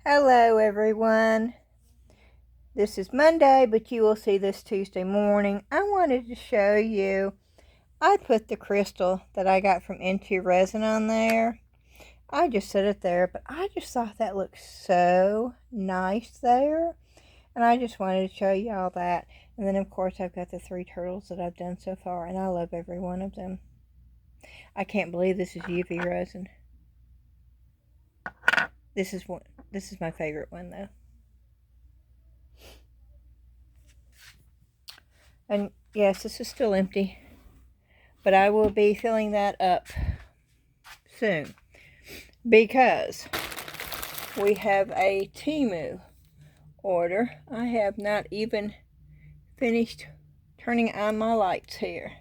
Hello everyone. This is Monday, but you will see this Tuesday morning. I wanted to show you, I put the crystal that I got from Resin on there. I just set it there, but I just thought that looked so nice there. And I just wanted to show you all that. And then of course I've got the 3 turtles that I've done so far, and I love every one of them. I can't believe this is UV resin. This is my favorite one though. And yes, this is still empty, but I will be filling that up soon because we have a Temu order. I have not even finished turning on my lights here,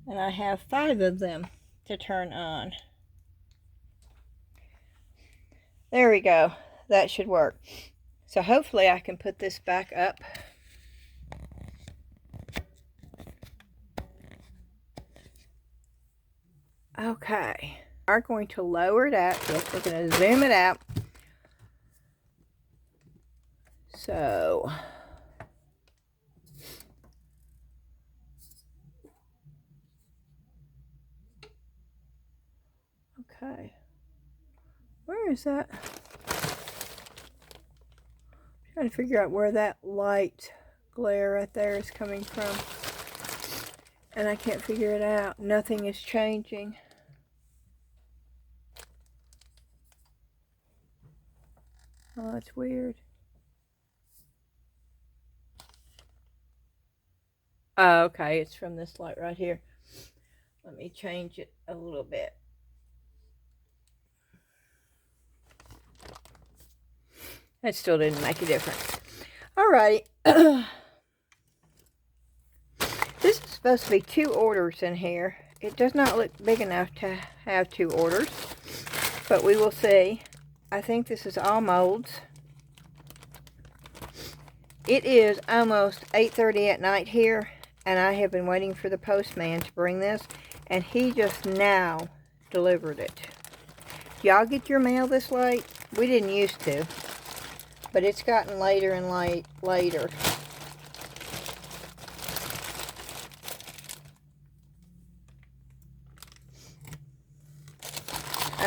and I have 5 of them to turn on. There we go. That should work. So hopefully I can put this back up. Okay, we are going to lower it out. Yes, we're going to zoom it out. So, okay, where is that? I'm trying to figure out where that light glare right there is coming from, and I can't figure it out. Nothing is changing. Oh, that's weird. Oh, okay, it's from this light right here. Let me change it a little bit. That still didn't make a difference. Alrighty. This is supposed to be 2 orders in here. It does not look big enough to have 2 orders, but we will see. I think this is all molds. It is almost 8:30 at night here, and I have been waiting for the postman to bring this, and he just now delivered it. Do y'all get your mail this late? We didn't used to, but it's gotten later and later.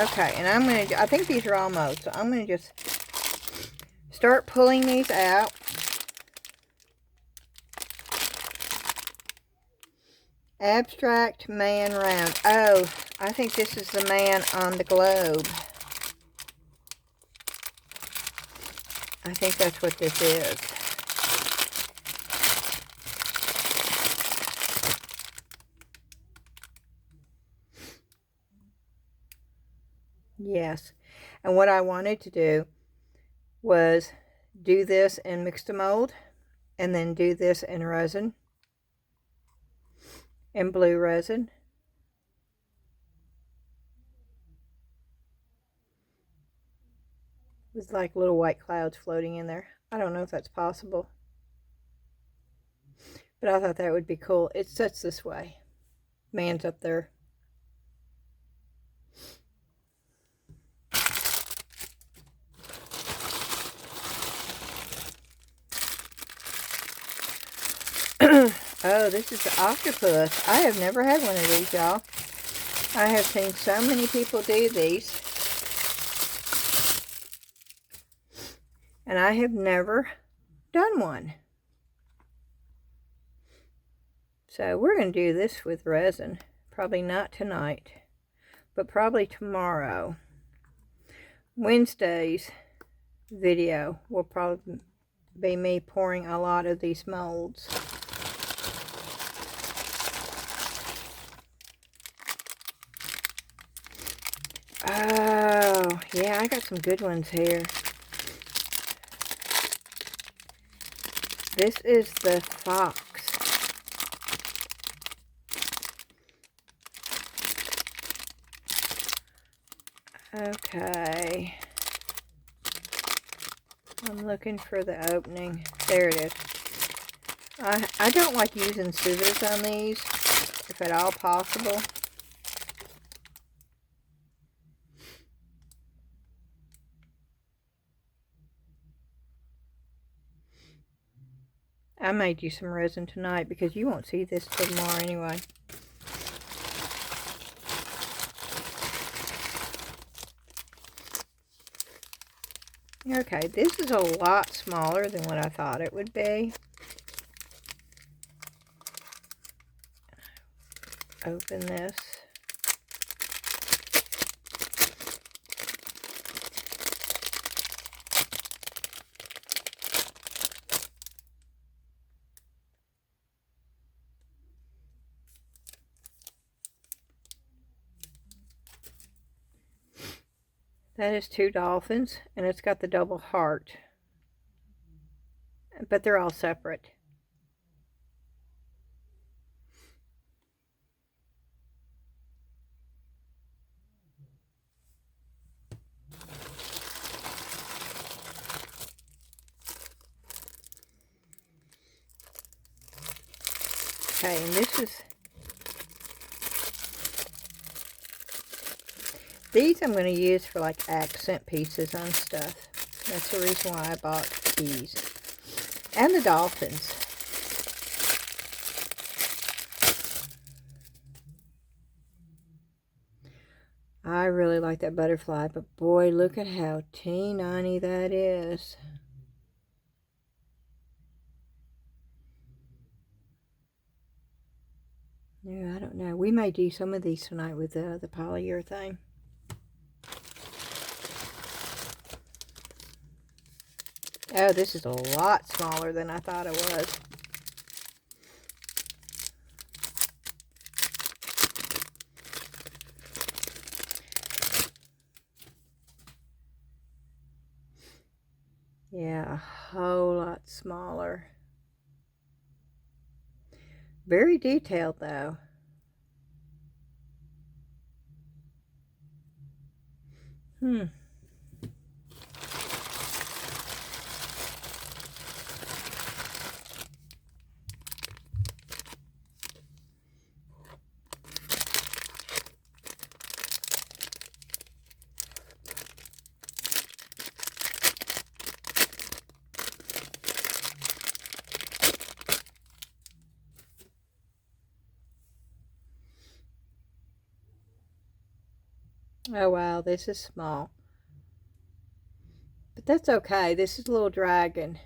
Okay, and I think these are all molds, so I'm going to just start pulling these out. Abstract man round. Oh, I think this is the man on the globe. I think that's what this is. Yes. And what I wanted to do was do this in Mix2Mold, and then do this in resin, in blue resin. With like little white clouds floating in there. I don't know if that's possible, but I thought that would be cool. It sits this way. Man's up there. Oh, this is the octopus. I have never had one of these, y'all. I have seen so many people do these, and I have never done one. So we're going to do this with resin. Probably not tonight, but probably tomorrow. Wednesday's video will probably be me pouring a lot of these molds. Oh, yeah, I got some good ones here. This is the fox. Okay. I'm looking for the opening. There it is. I don't like using scissors on these, if at all possible. I made you some resin tonight because you won't see this till tomorrow anyway. Okay, this is a lot smaller than what I thought it would be. Open this. That is 2 dolphins, and it's got the double heart. But they're all separate. Okay, and these I'm going to use for like accent pieces on stuff. That's the reason why I bought these. And the dolphins. I really like that butterfly, but boy, look at how teeny that is. Yeah, I don't know. We may do some of these tonight with the polyurethane. Oh, this is a lot smaller than I thought it was. Yeah, a whole lot smaller. Very detailed though. Oh wow, this is small. But that's okay. This is a little dragon.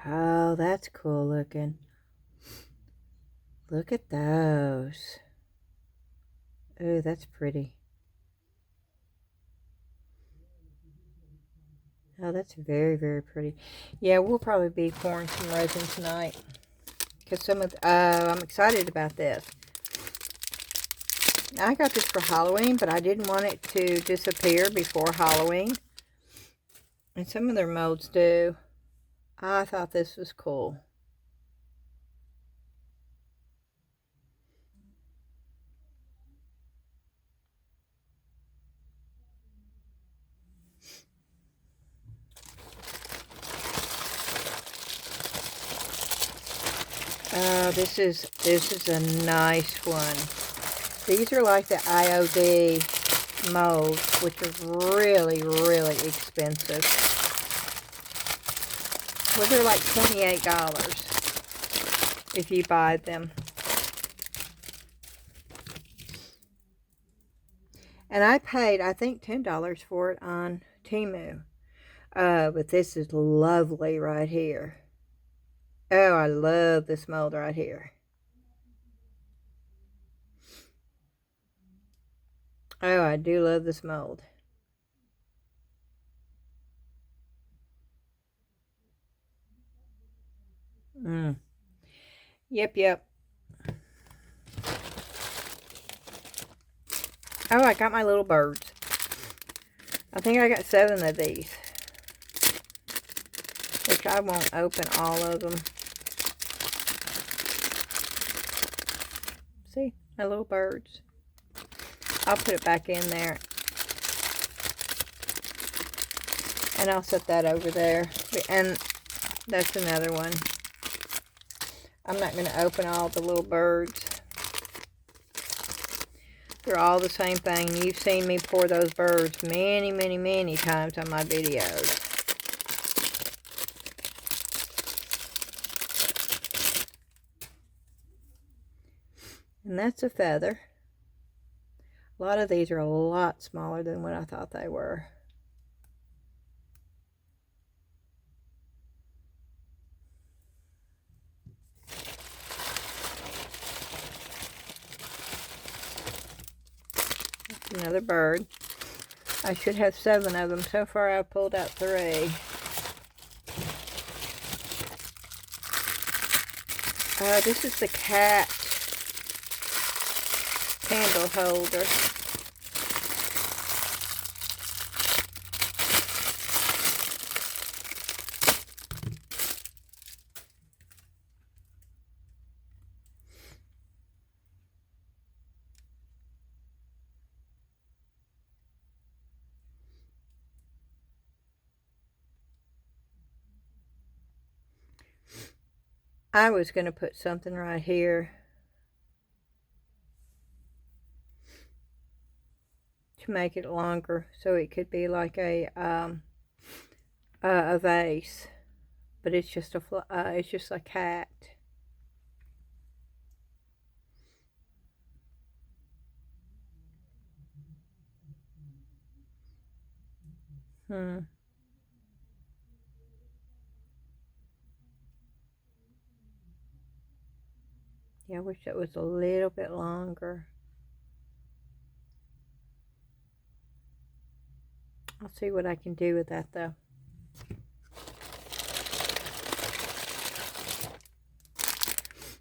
Oh, that's cool looking. Look at those. Oh, that's pretty. Oh, that's very, very pretty. Yeah, we'll probably be pouring some resin tonight. Because I'm excited about this. I got this for Halloween, but I didn't want it to disappear before Halloween. And some of their molds do. I thought this was cool. This is a nice one. These are like the IOD molds, which are really, really expensive. Well, they're like $28 if you buy them. And I paid, I think, $10 for it on Temu. But this is lovely right here. Oh, I love this mold right here. Oh, I do love this mold. Yep. Oh, I got my little birds. I think I got 7 of these. Which I won't open all of them. See? My little birds. I'll put it back in there. And I'll set that over there. And that's another one. I'm not going to open all the little birds. They're all the same thing. You've seen me pour those birds many, many, many times on my videos. And that's a feather. A lot of these are a lot smaller than what I thought they were. Another bird. I should have 7 of them. So far I've pulled out 3. This is the cat candle holder. I was going to put something right here to make it longer so it could be like a vase, but it's just a cat. Yeah, I wish that was a little bit longer. I'll see what I can do with that though.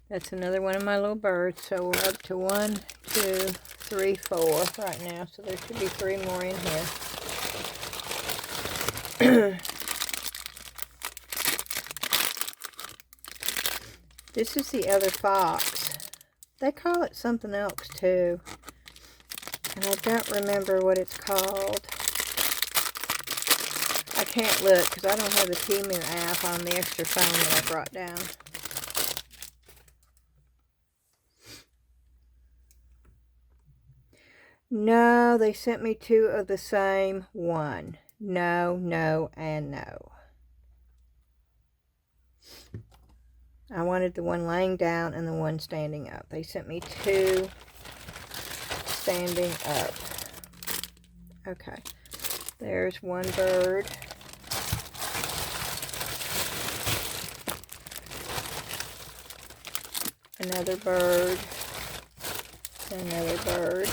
That's another one of my little birds. So we're up to 1, 2, 3, 4 right now. So there should be 3 more in here. This is the other fox. They call it something else too. And I don't remember what it's called. I can't look because I don't have the Temu app on the extra phone that I brought down. No, they sent me 2 of the same one. No, no, and no. I wanted the one laying down and the one standing up. They sent me 2 standing up. Okay. There's one bird. Another bird. Another bird.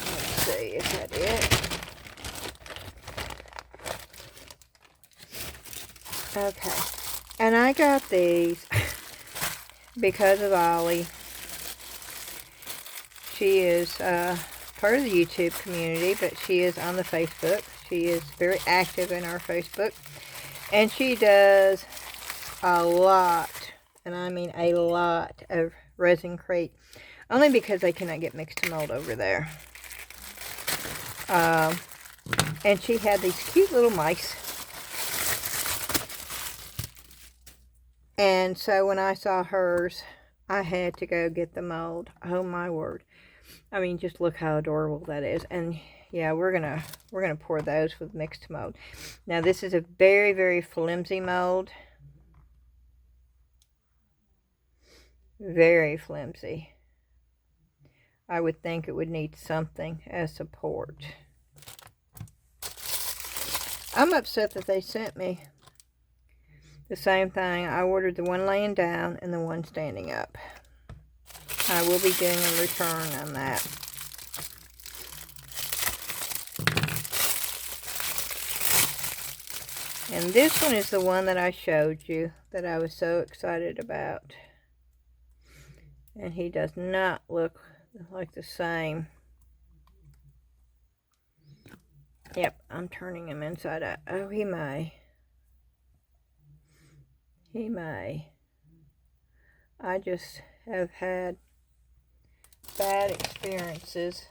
Let's see, is that it? Okay. And I got these because of Ollie. She is part of the YouTube community, but she is on the Facebook. She is very active in our Facebook. And she does a lot, and I mean a lot, of resin crate. Only because they cannot get Mix2Mold over there. And she had these cute little mice. And so when I saw hers, I had to go get the mold. Oh my word. I mean, just look how adorable that is. And yeah, we're gonna pour those with Mix2Mold. Now this is a very, very flimsy mold. Very flimsy. I would think it would need something as support. I'm upset that they sent me the same thing. I ordered the one laying down and the one standing up. I will be doing a return on that. And this one is the one that I showed you that I was so excited about. And he does not look like the same. Yep, I'm turning him inside out. Oh, he may. He may. I just have had bad experiences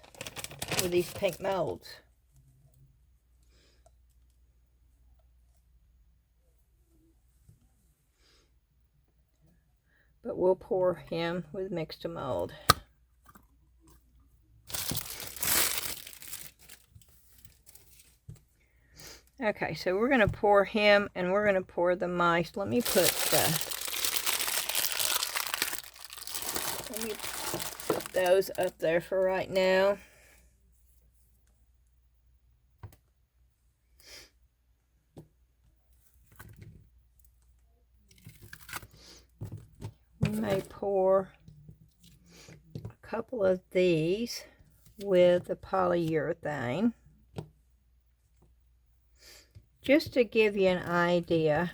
with these pink molds. But we'll pour him with Mix2Mold. Okay, so we're going to pour him and we're going to pour the mice. Let me put those up there for right now. We may pour a couple of these with the polyurethane, just to give you an idea.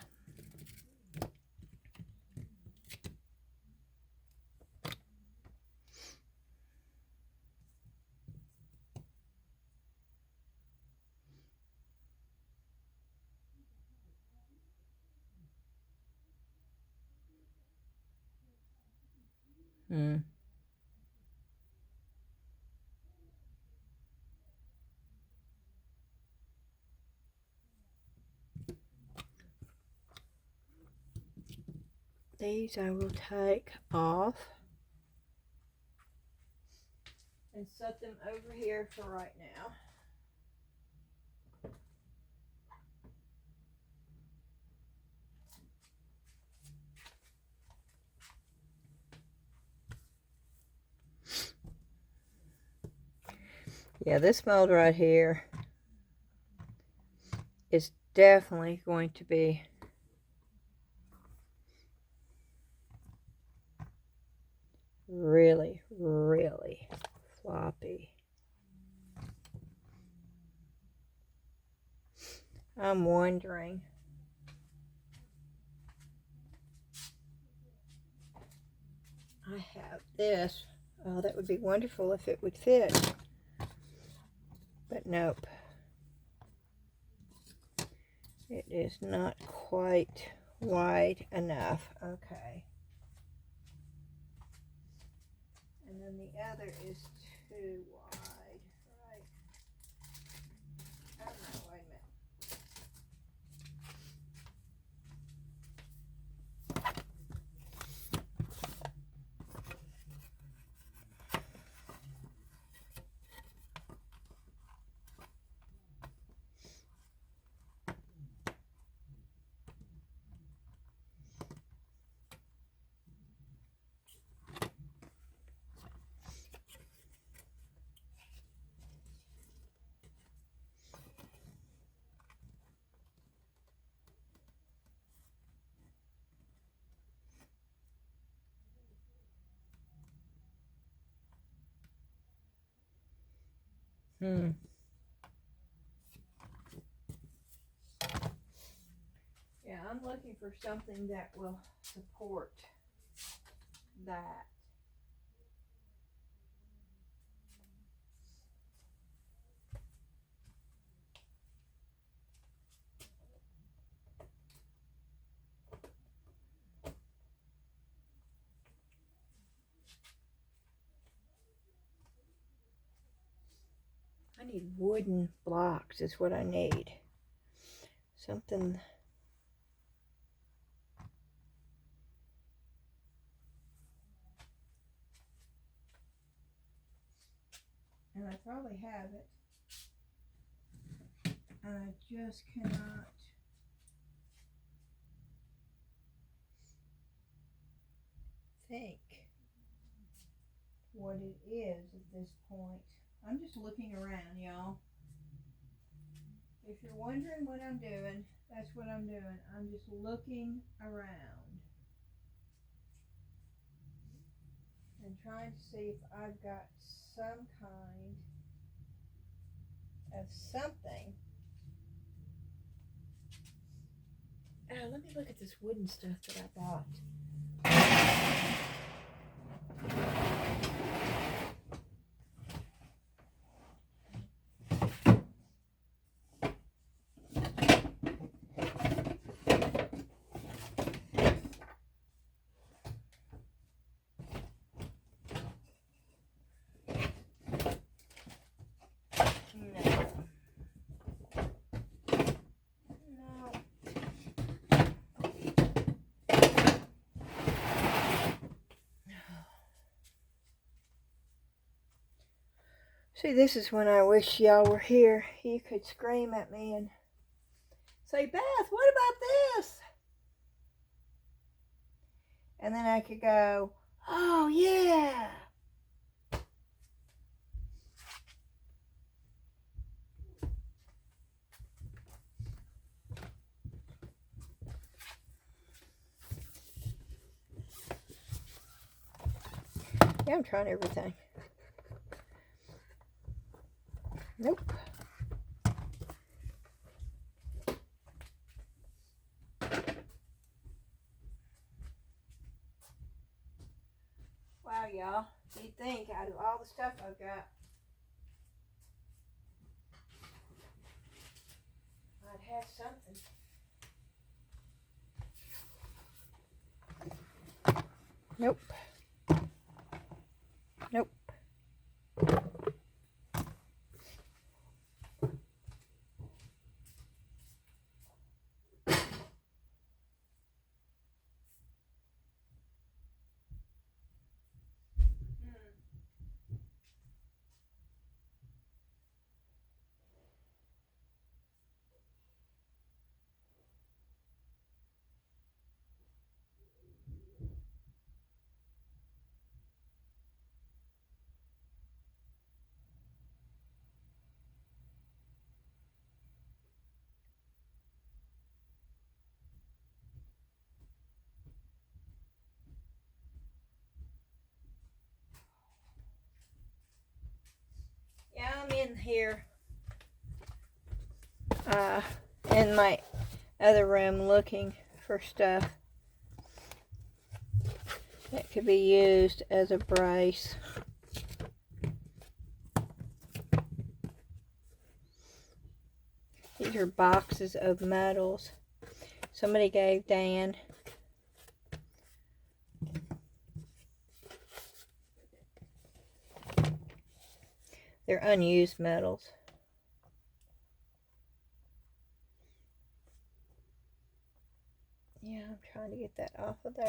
These I will take off and set them over here for right now. Yeah, this mold right here is definitely going to be really, really floppy. I'm wondering, I have this. Oh, that would be wonderful if it would fit. But nope. It is not quite wide enough. Okay. And then the other is too wide, right? Oh no, wait a minute. Yeah, I'm looking for something that will support that. I need wooden blocks is what I need. Something. And I probably have it. And I just cannot think what it is at this point. I'm just looking around, y'all. If you're wondering what I'm doing, that's what I'm doing. I'm just looking around and trying to see if I've got some kind of something. Oh, let me look at this wooden stuff that I bought. See, this is when I wish y'all were here. You could scream at me and say, Beth, what about this? And then I could go, oh yeah. Yeah, I'm trying everything. Nope. Wow, y'all. You'd think out of all the stuff I've got, I'd have something. Nope. Nope. Yeah, I'm in here in my other room looking for stuff that could be used as a brace. These are boxes of metals somebody gave Dan. They're unused metals. Yeah, I'm trying to get that off of there.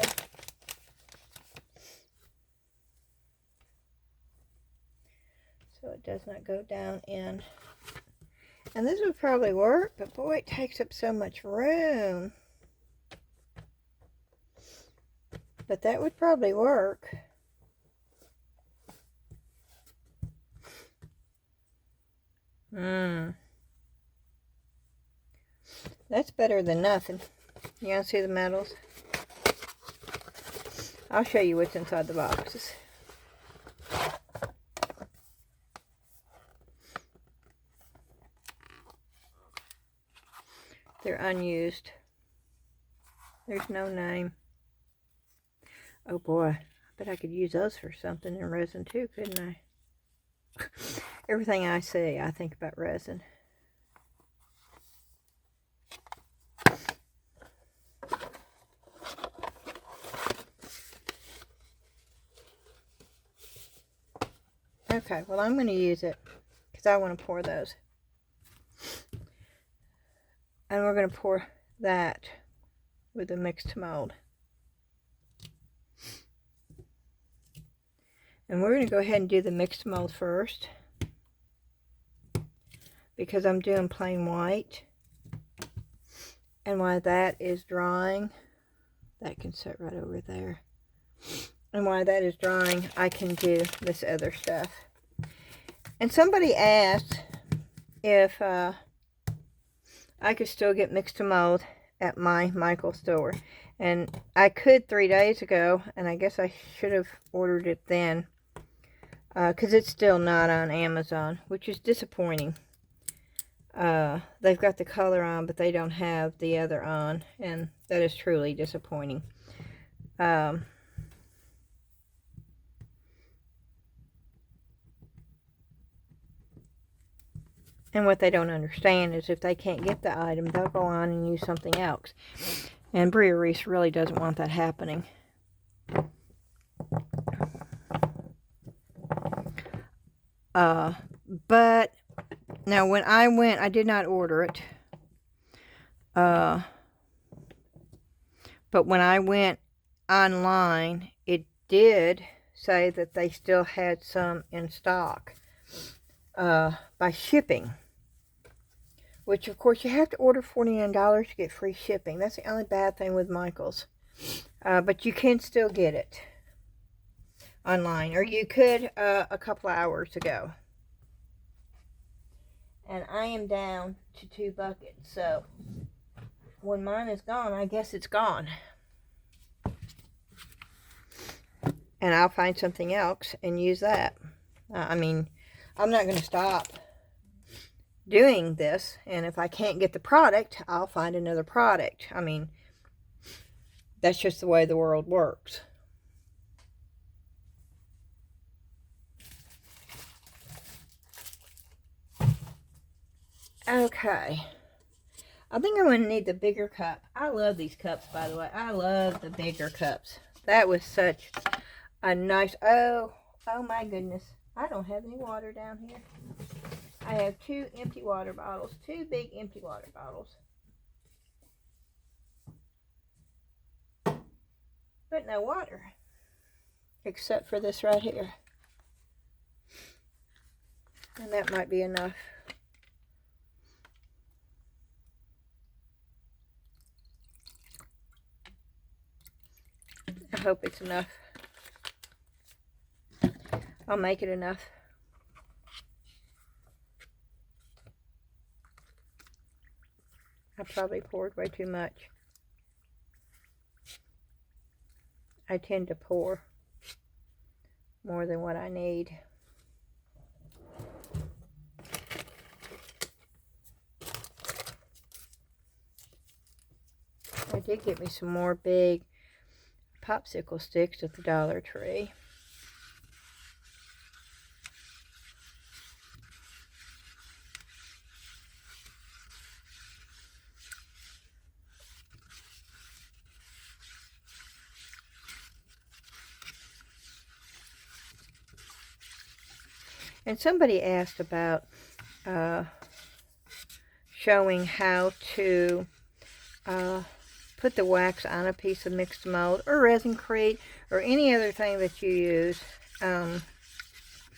So it does not go down in. And this would probably work, but boy, it takes up so much room. But that would probably work. That's better than nothing. You want to see the metals? I'll show you what's inside the boxes. They're unused. There's no name. Oh boy, I bet I could use those for something in resin too, couldn't I? Everything I see, I think about resin. Okay, well I'm going to use it because I want to pour those. And we're going to pour that with the Mix2Mold. And we're going to go ahead and do the Mix2Mold first, because I'm doing plain white. And while that is drying, that can sit right over there. And while that is drying, I can do this other stuff. And somebody asked if I could still get Mix2Mold at my Michael's store. And I could 3 days ago, and I guess I should have ordered it then. Because it's still not on Amazon, which is disappointing. They've got the color on, but they don't have the other on, and that is truly disappointing. And what they don't understand is if they can't get the item, they'll go on and use something else. And Bria Reese really doesn't want that happening. But now when I went, I did not order it. But when I went online, it did say that they still had some in stock. by shipping. Which, of course, you have to order $49 to get free shipping. That's the only bad thing with Michaels. But you can still get it online. Or you could a couple hours ago. And I am down to 2 buckets. So, when mine is gone, I guess it's gone. And I'll find something else and use that. I mean, I'm not going to stop doing this, and if I can't get the product, I'll find another product. I mean, that's just the way the world works. Okay, I think I'm going to need the bigger cup. I love these cups, by the way. I love the bigger cups. That was such a nice, oh my goodness, I don't have any water down here. I have 2 empty water bottles, 2 big empty water bottles. But no water, except for this right here. And that might be enough. I hope it's enough. I'll make it enough. I probably poured way too much. I tend to pour more than what I need. I did get me some more big popsicle sticks at the Dollar Tree. And somebody asked about showing how to put the wax on a piece of Mix2Mold or Resin or any other thing that you use,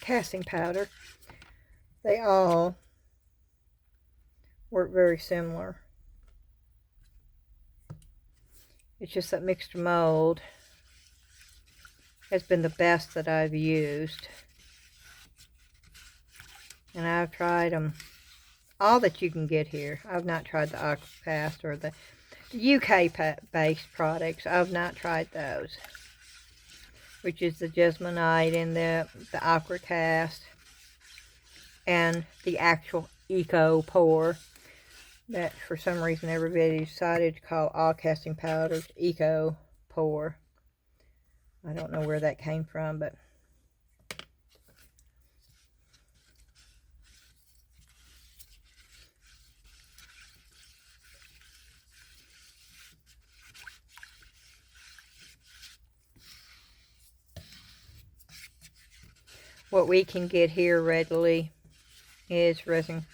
casting powder. They all work very similar. It's just that Mix2Mold has been the best that I've used. And I've tried them, all that you can get here. I've not tried the Aquacast or the UK-based products. I've not tried those, which is the Jesmonite and the Aquacast and the actual Eco Pour that for some reason everybody decided to call all casting powders Eco Pour. I don't know where that came from, but what we can get here readily is Resin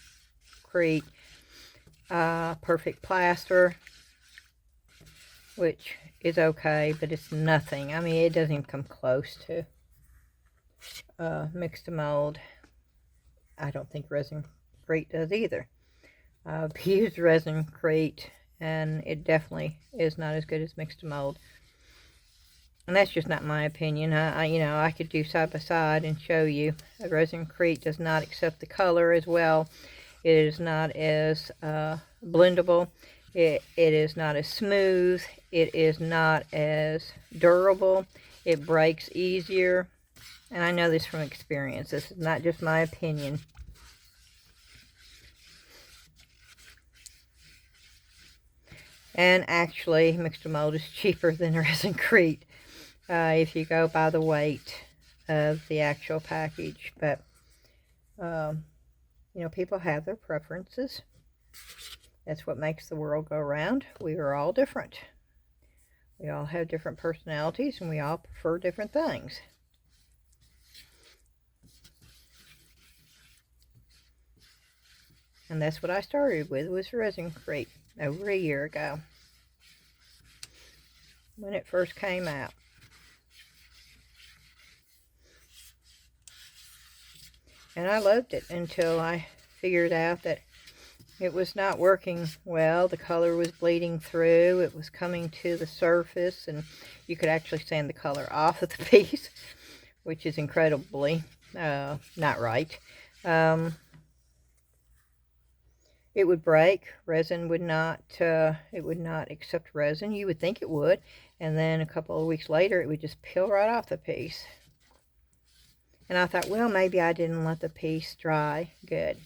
Perfect Plaster, which is okay, but it's nothing. I mean, it doesn't even come close to Mix2Mold. I don't think Resin does either. I've used Resin and it definitely is not as good as Mix2Mold. And that's just not my opinion. I could do side by side and show you. Resin does not accept the color as well. It is not as blendable. It is not as smooth. It is not as durable. It breaks easier. And I know this from experience. This is not just my opinion. And actually, Mix2Mold is cheaper than Resin if you go by the weight of the actual package. But, people have their preferences. That's what makes the world go round. We are all different. We all have different personalities, and we all prefer different things. And that's what I started with, was Resin over a year ago, when it first came out. And I loved it until I figured out that it was not working well. The color was bleeding through. It was coming to the surface, and you could actually sand the color off of the piece, which is incredibly not right. It would break. Resin would not, it would not accept resin. You would think it would. And then a couple of weeks later, it would just peel right off the piece. And I thought, well, maybe I didn't let the piece dry good.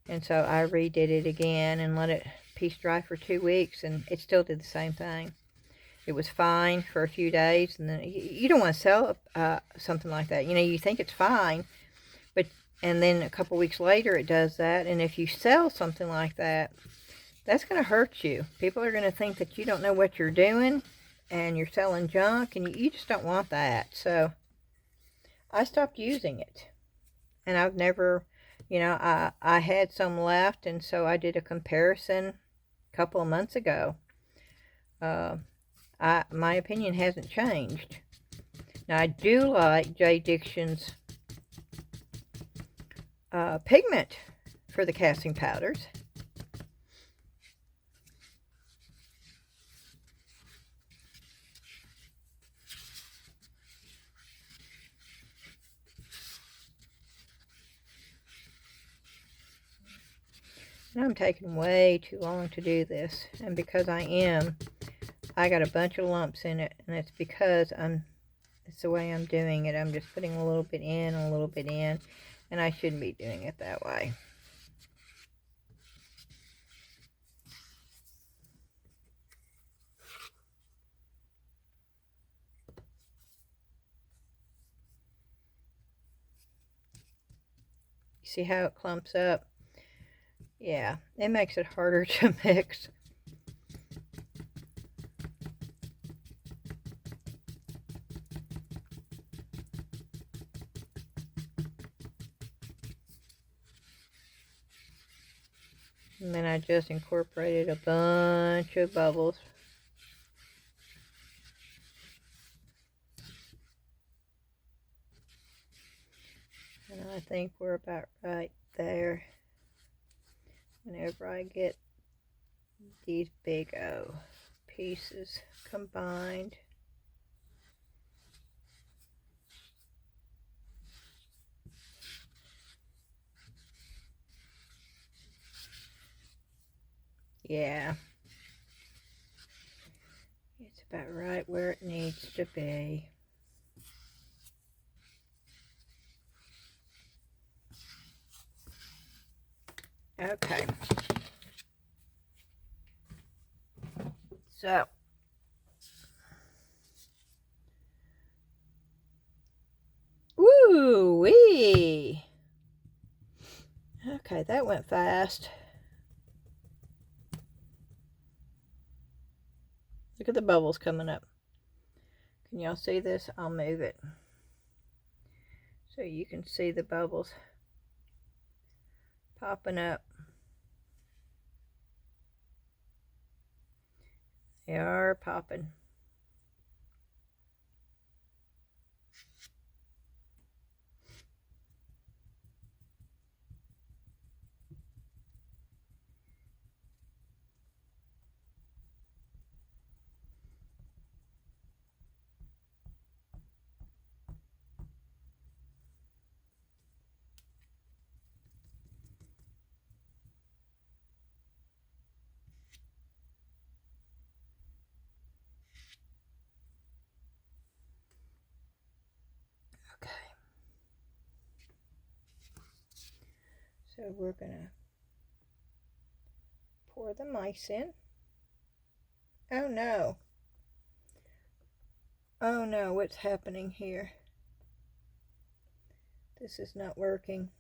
And so I redid it again and let it piece dry for 2 weeks, and it still did the same thing. It was fine for a few days, and then you don't want to sell something like that. You know, you think it's fine, but and then a couple weeks later it does that. And if you sell something like that, that's going to hurt you. People are going to think that you don't know what you're doing and you're selling junk, and you just don't want that. So I stopped using it, and I've never, you know, I had some left, and so I did a comparison a couple of months ago. My opinion hasn't changed. Now, I do like J. Dixon's pigment for the casting powders. And I'm taking way too long to do this, and because I got a bunch of lumps in it, and it's because it's the way I'm doing it. I'm just putting a little bit in, a little bit in, and I shouldn't be doing it that way. You see how it clumps up? Yeah, it makes it harder to mix. And then I just incorporated a bunch of bubbles. And I think we're about right there. Whenever I get these big pieces combined. Yeah. It's about right where it needs to be. Okay. So, woo-wee. Okay, that went fast. Look at the bubbles coming up. Can y'all see this? I'll move it so you can see the bubbles popping up. They are popping. Okay. So we're going to pour the mice in. Oh no. Oh no, what's happening here? This is not working.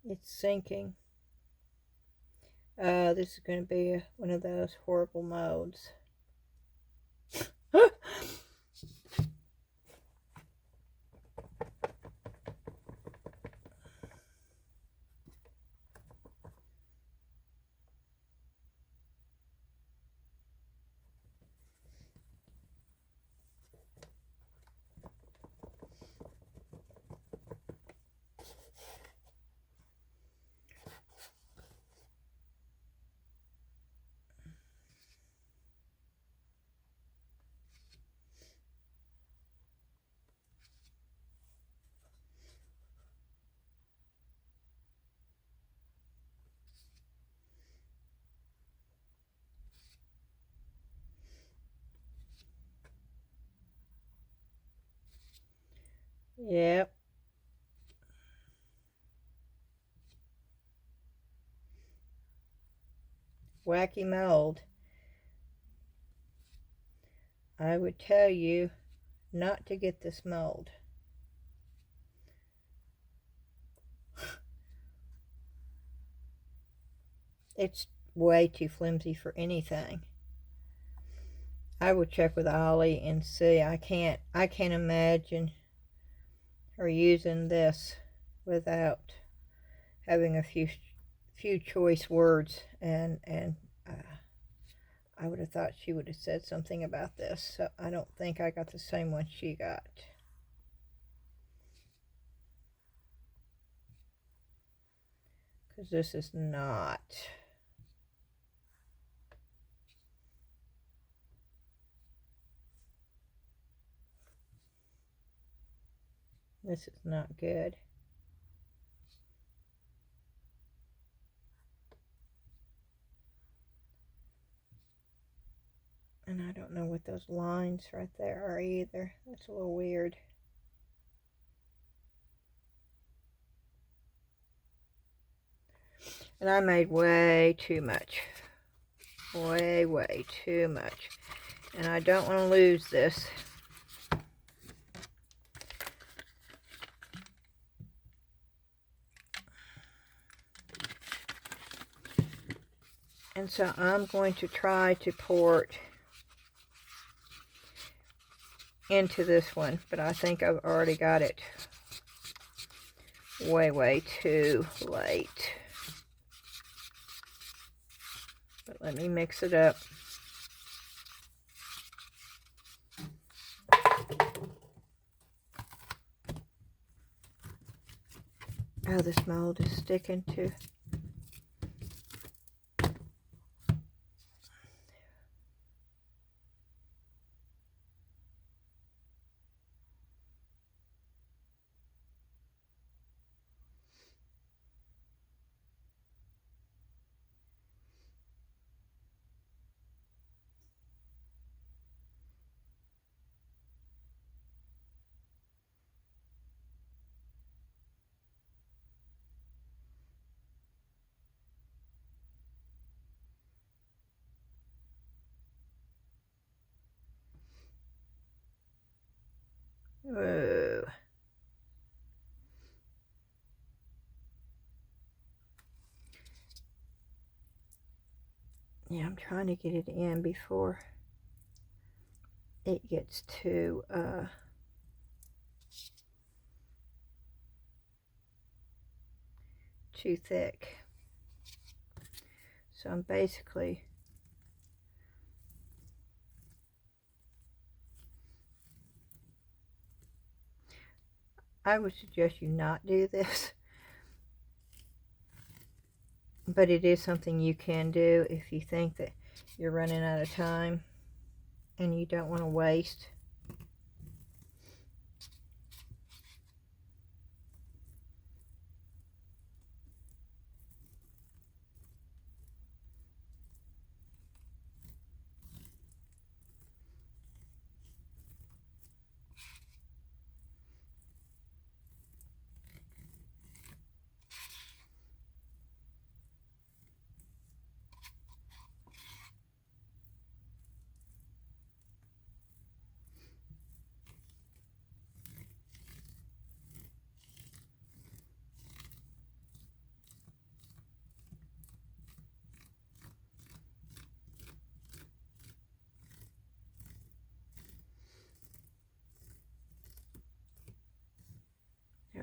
It's sinking. This is going to be one of those horrible modes. Yep. Wacky mold. I would tell you not to get this mold. It's way too flimsy for anything. I will check with Ollie and see. I can't imagine her using this without having a few choice words, and I would have thought she would have said something about this. So I don't think I got the same one she got. Because this is not. This is not good. And I don't know what those lines right there are either. That's a little weird. And I made way too much. Way too much. And I don't want to lose this. And so I'm going to try to pour it into this one, but I think I've already got it way too late. But let me mix it up. Oh, this mold is sticking to. Whoa. Yeah, I'm trying to get it in before it gets too thick. So I'm basically I would suggest you not do this, but it is something you can do if you think that you're running out of time and you don't want to waste.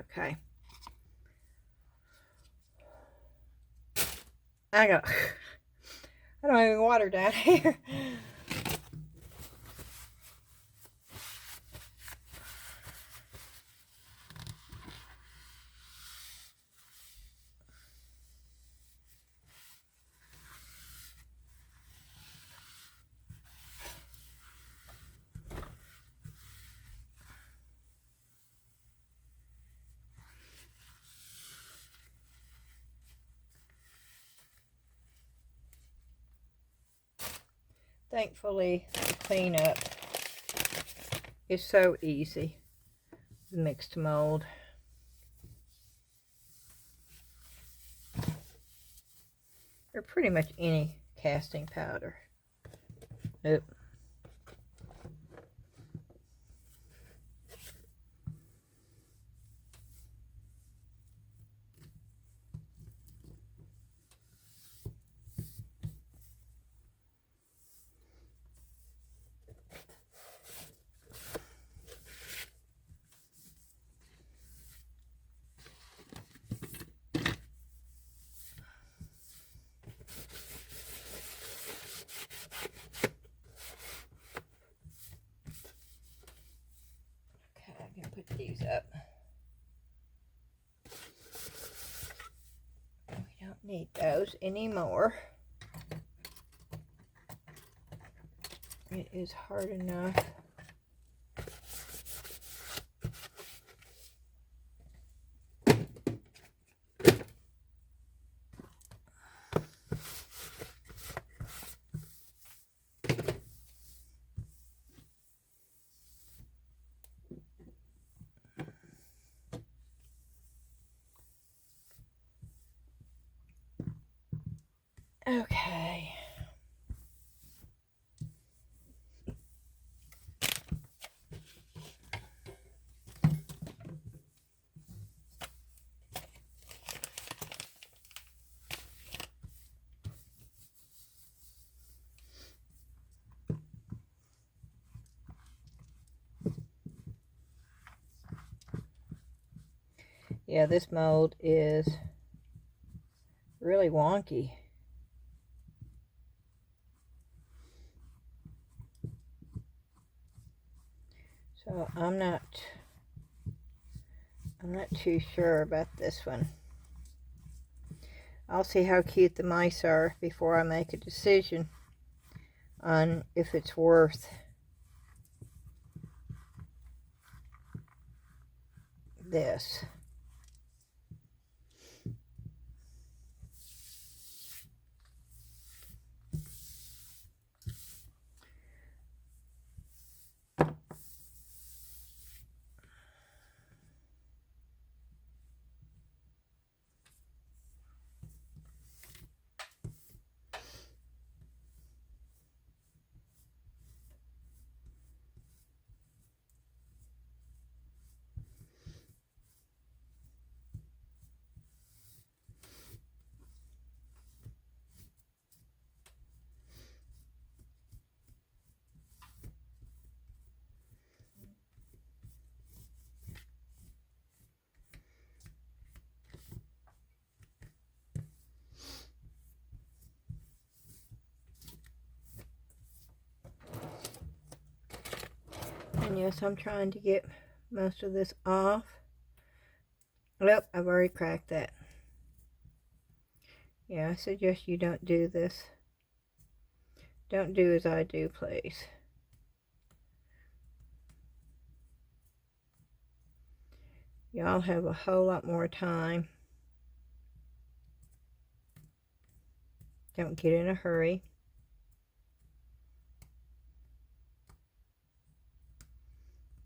Okay. I don't have any water down here. Thankfully, the cleanup is so easy. Mix2Mold. Or pretty much any casting powder. Nope. Okay, I'm gonna put these up. We don't need those anymore. It is hard enough. Okay. Yeah, this mold is really wonky. So I'm not too sure about this one. I'll see how cute the mice are before I make a decision on if it's worth this. And yes, I'm trying to get most of this off. Yep, I've already cracked that. Yeah, I suggest you don't do this. Don't do as I do, please. Y'all have a whole lot more time. Don't get in a hurry.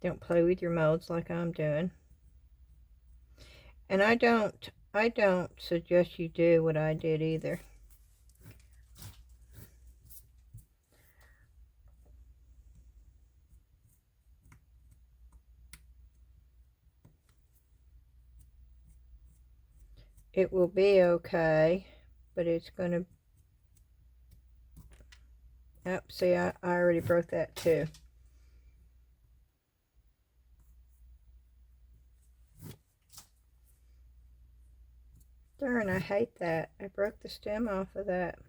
Don't play with your molds like I'm doing. And I don't suggest you do what I did either. It will be okay, but it's gonna... Oh, see, I already broke that too. Darn, I hate that. I broke the stem off of that.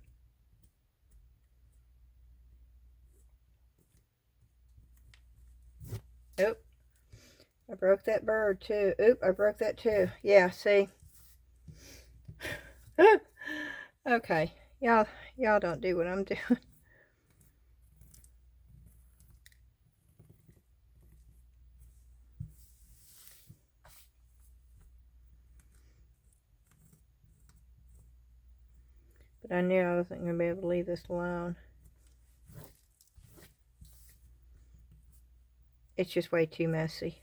Oop. I broke that bird too. Oop, I broke that too. Yeah, see? Okay. Y'all don't do what I'm doing. But I knew I wasn't going to be able to leave this alone. It's just way too messy.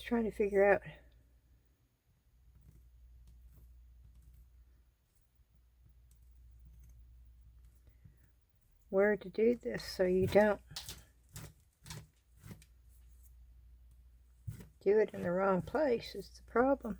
just trying to figure out where to do this so you don't do it in the wrong place is the problem.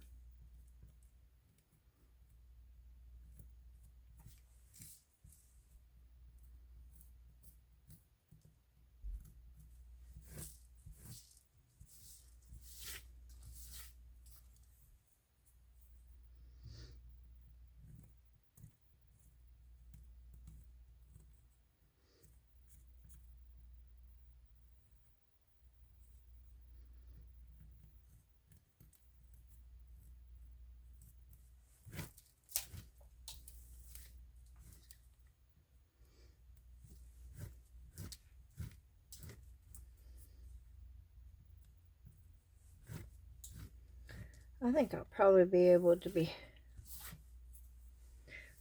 I think I'll probably be able to be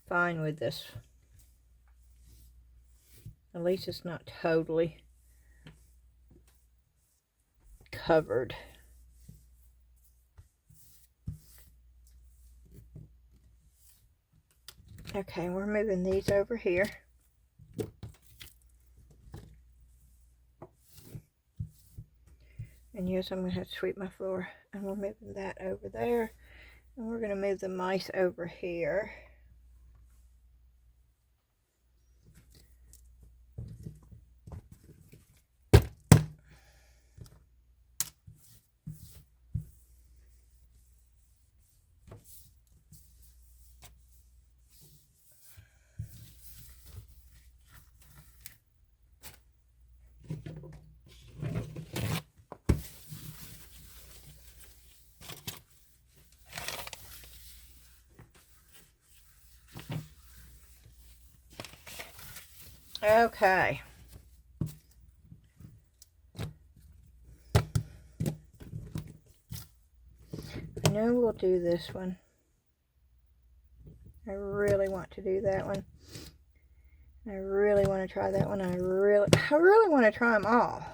fine with this. At least it's not totally covered. Okay, we're moving these over here. And yes, I'm going to have to sweep my floor. And we're moving that over there. And we're going to move the mice over here. Okay. I know we'll do this one. I really want to do that one. I really want to try that one. I really want to try them all.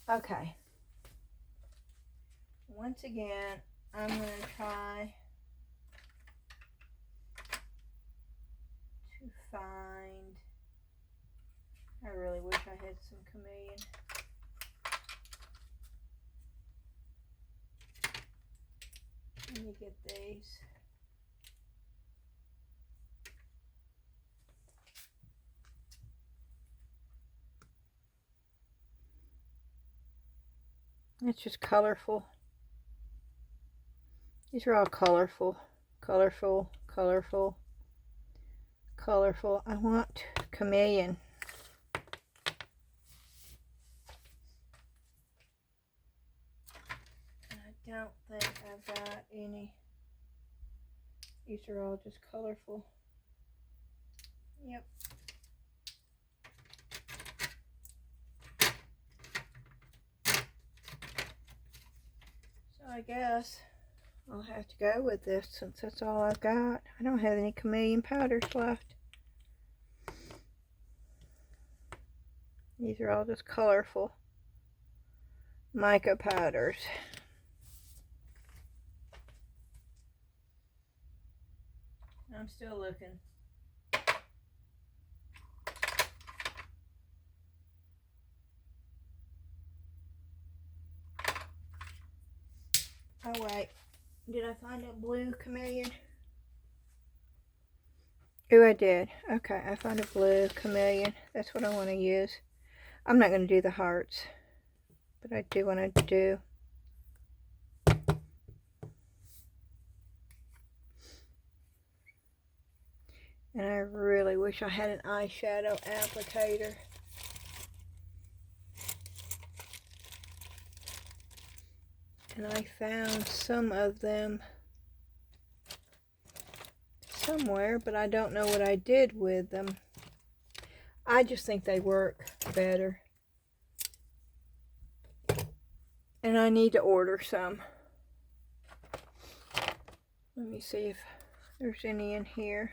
Okay. Once again, I'm going to try to find, I really wish I had some chameleon. Let me get these. It's just colorful. These are all colorful, colorful, colorful, colorful. I want chameleon. I don't think I've got any. These are all just colorful. Yep. So I guess I'll have to go with this since that's all I've got. I don't have any chameleon powders left. These are all just colorful mica powders. I'm still looking. Oh wait, did I find a blue chameleon? Oh, I did. Okay, I found a blue chameleon. That's what I want to use. I'm not going to do the hearts, but I do want to do. And I really wish I had an eyeshadow applicator. And I found some of them somewhere, but I don't know what I did with them. I just think they work better. And I need to order some. Let me see if there's any in here.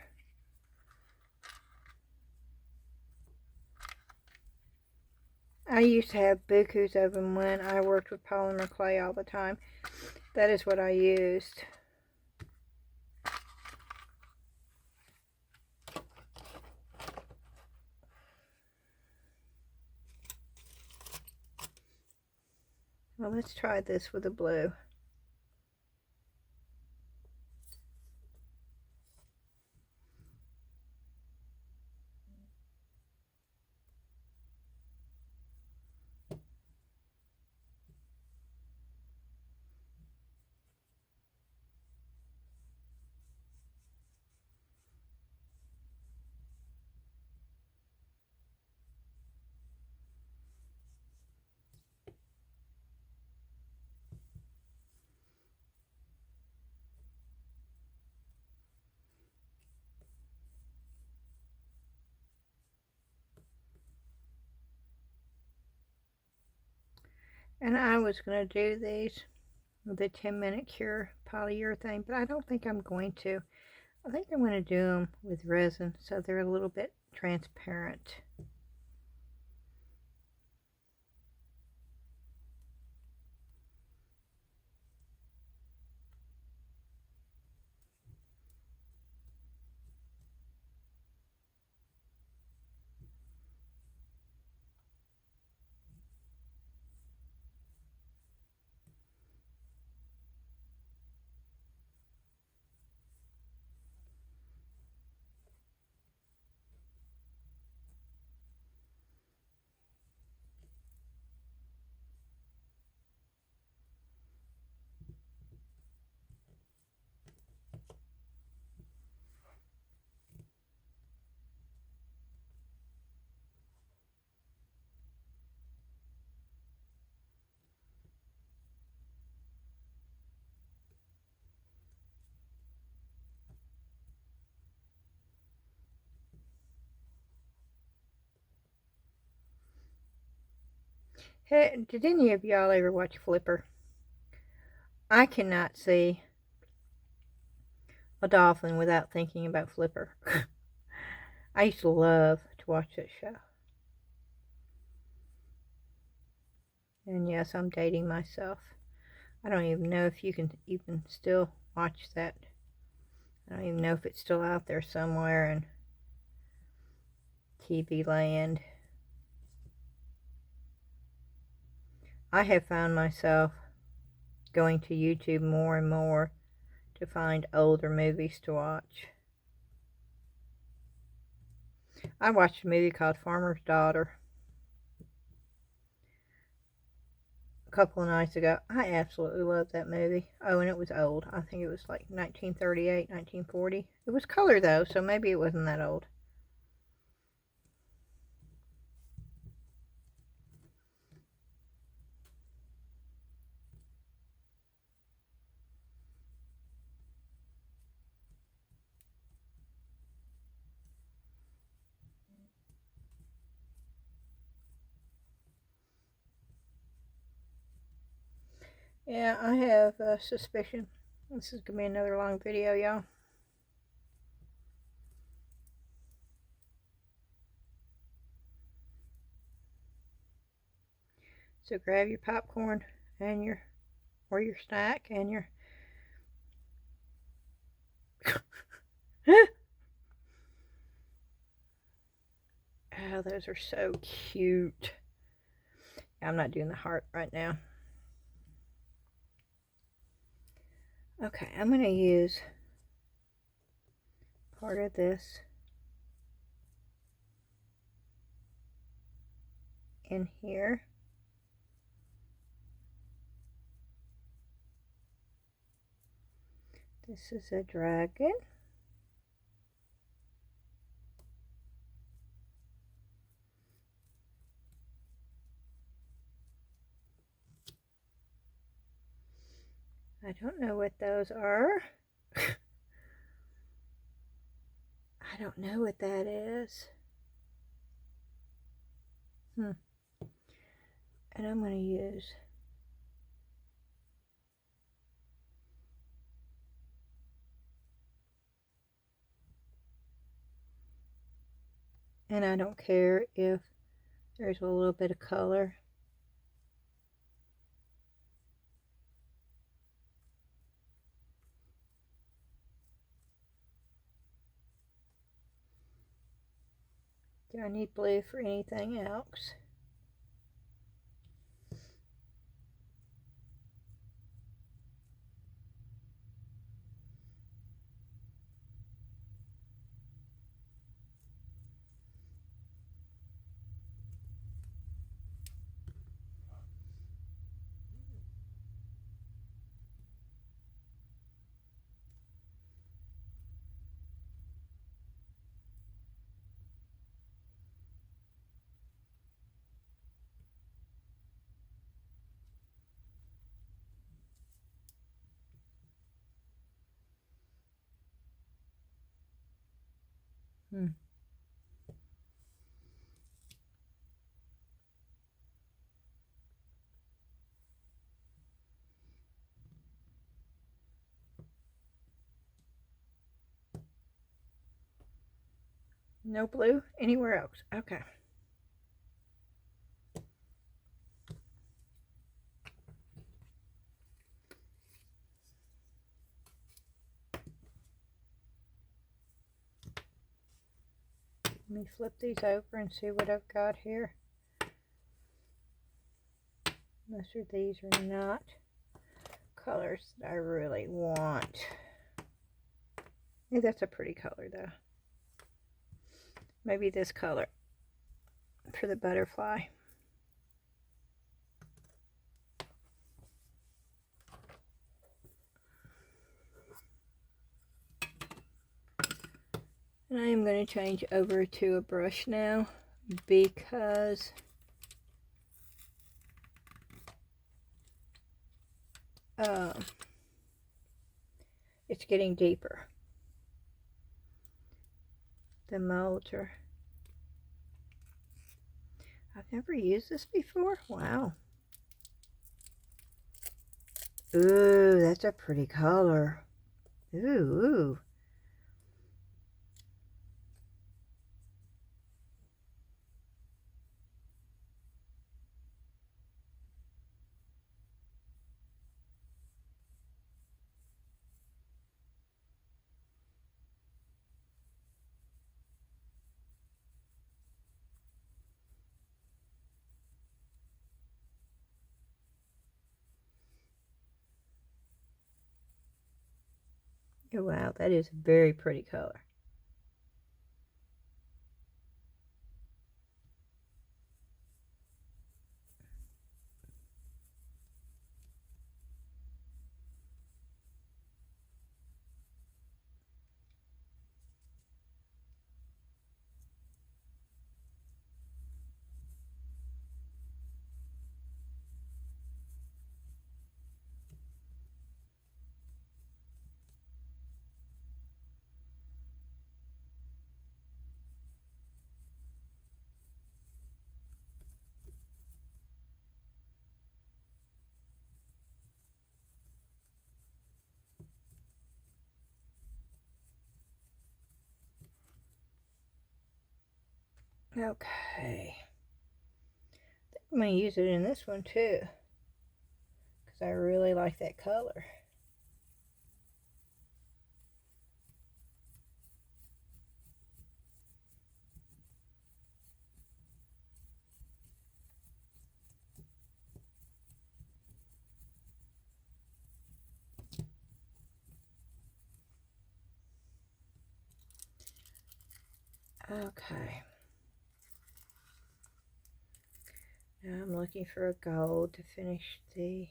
I used to have bukus of them when I worked with polymer clay all the time. That is what I used. Well, let's try this with the blue. And I was going to do these with the 10-minute cure polyurethane, but I don't think I'm going to. I think I'm going to do them with resin so they're a little bit transparent. Hey, did any of y'all ever watch Flipper? I cannot see a dolphin without thinking about Flipper. I used to love to watch that show. And yes, I'm dating myself. I don't even know if you can even still watch that. I don't even know if it's still out there somewhere in TV land. I have found myself going to YouTube more and more to find older movies to watch. I watched a movie called Farmer's Daughter a couple of nights ago. I absolutely loved that movie. Oh, and it was old. I think it was like 1938, 1940. It was color though, so maybe it wasn't that old. Yeah, I have a suspicion. This is going to be another long video, y'all. So grab your popcorn and your snack and your oh, those are so cute. I'm not doing the heart right now. Okay, I'm going to use part of this in here. This is a dragon. I don't know what those are. I don't know what that is. And I'm going to use and I don't care if There's a little bit of color. Do I need blue for anything else? No blue anywhere else. Okay. Let me flip these over and see what I've got here. Most of these are not colors that I really want. Yeah, that's a pretty color though. Maybe this color for the butterfly. And I am going to change over to a brush now because it's getting deeper. The molds are... I've never used this before. Wow. Ooh, that's a pretty color. Ooh. Oh, wow, that is a very pretty color. Okay. I think I'm going to use it in this one too, because I really like that color. Okay. Now I'm looking for a gold to finish the...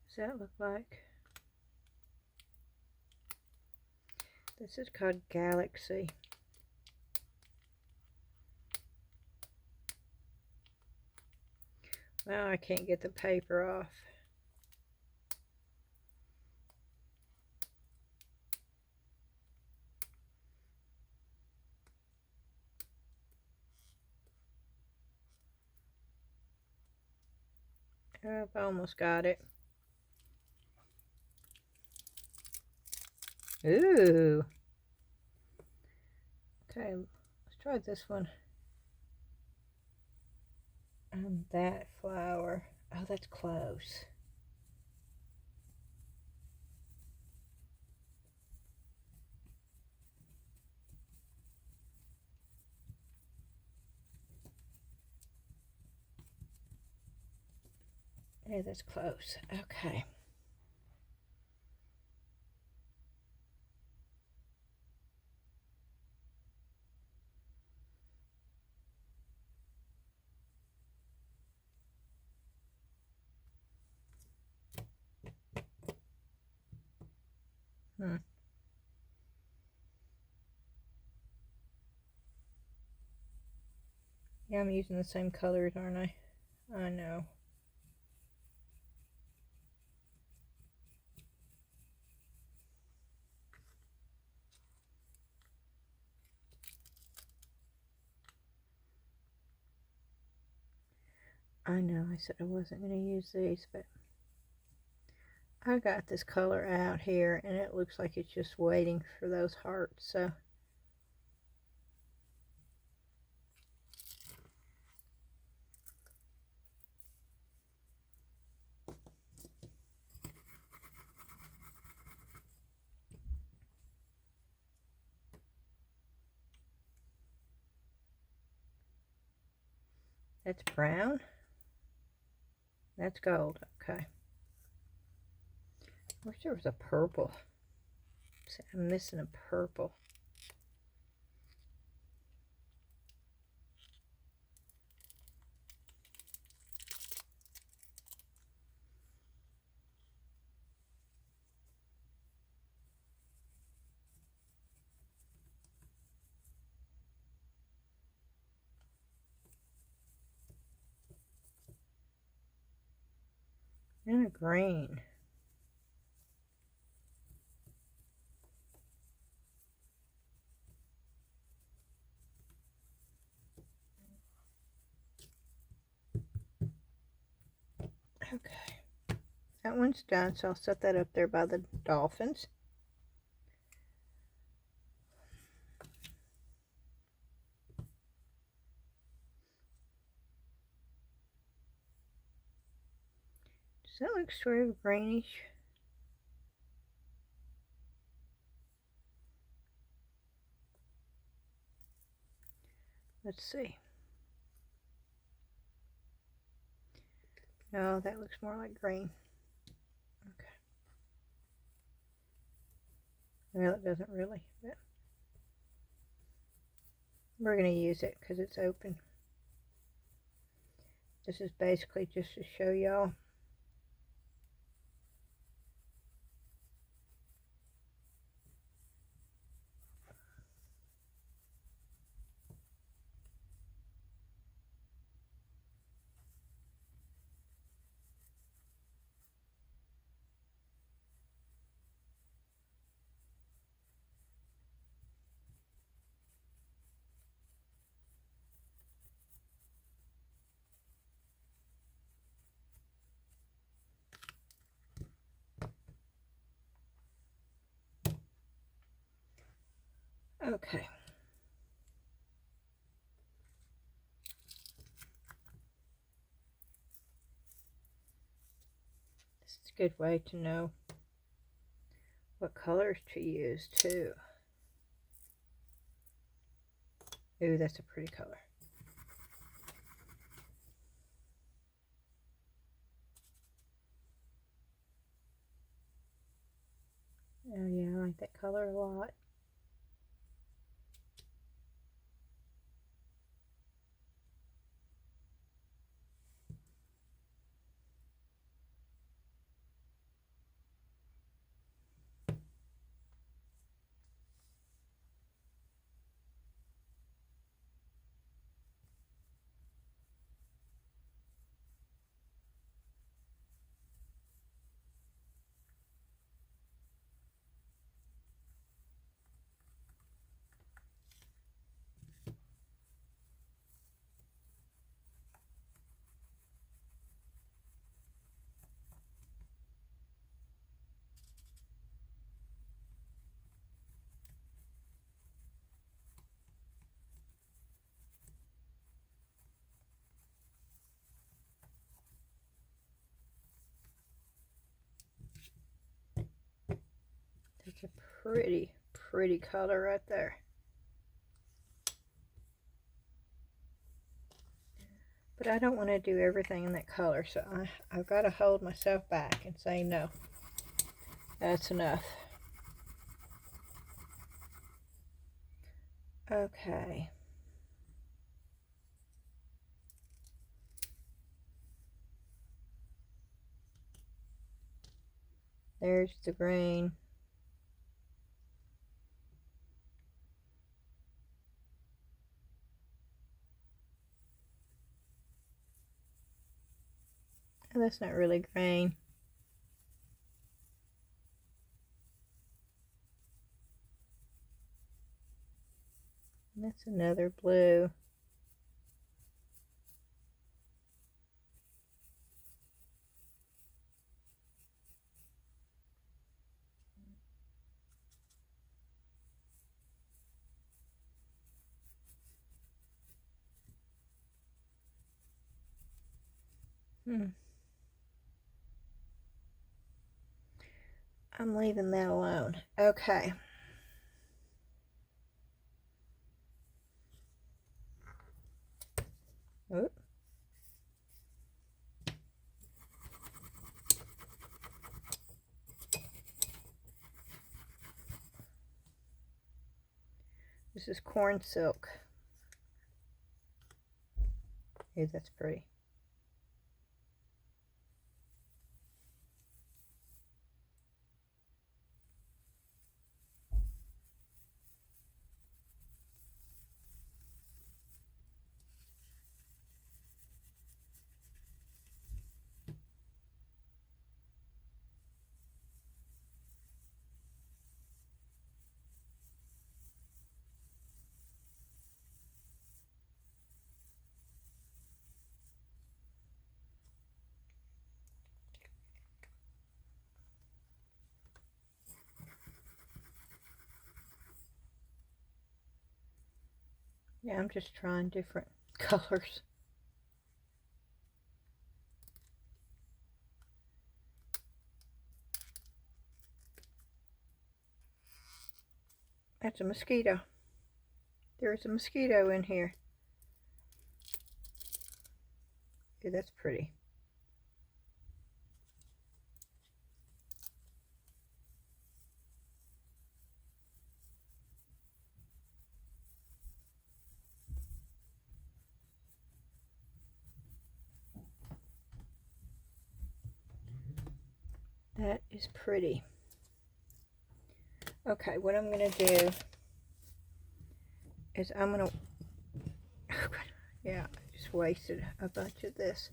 Does that look like? This is called Galaxy. Now I can't get the paper off. I've almost got it. Ooh. Okay, let's try this one. And that flower. Oh, that's close. Yeah, that's close. Okay. Yeah, I'm using the same colors, aren't I? I know. I know I said I wasn't going to use these, but I got this color out here and it looks like it's just waiting for those hearts, so that's brown. That's gold. Okay. I wish there was a purple. See, I'm missing a purple. And a green. Okay. That one's done, so I'll set that up there by the dolphins. Does that look sort of greenish? Let's see. No, that looks more like green. Okay. Well, it doesn't really, but we're going to use it because it's open. This is basically just to show y'all. Okay. This is a good way to know what colors to use too. Ooh, that's a pretty color. Oh yeah, I like that color a lot. pretty, pretty color right there. But I don't want to do everything in that color, so I've got to hold myself back and say no. That's enough. Okay. There's the green. Oh, that's not really green. And that's another blue. I'm leaving that alone. Okay. Oop. This is corn silk. Hey, that's pretty. Yeah, I'm just trying different colors. That's a mosquito. There's a mosquito in here. Yeah, that's pretty. That is pretty. Okay, what I'm going to do is I'm going to... Yeah, I just wasted a bunch of this.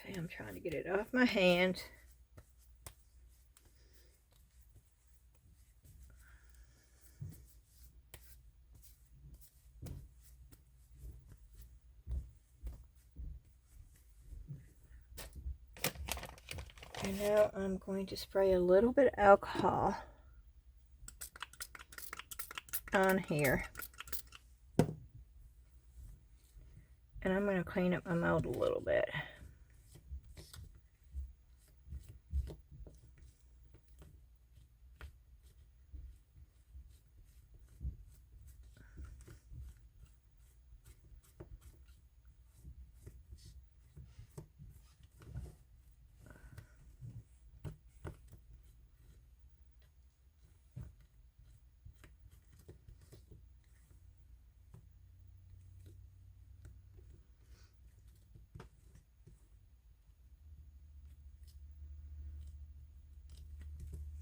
Okay, I'm trying to get it off my hand. And now I'm going to spray a little bit of alcohol on here. And I'm going to clean up my mold a little bit.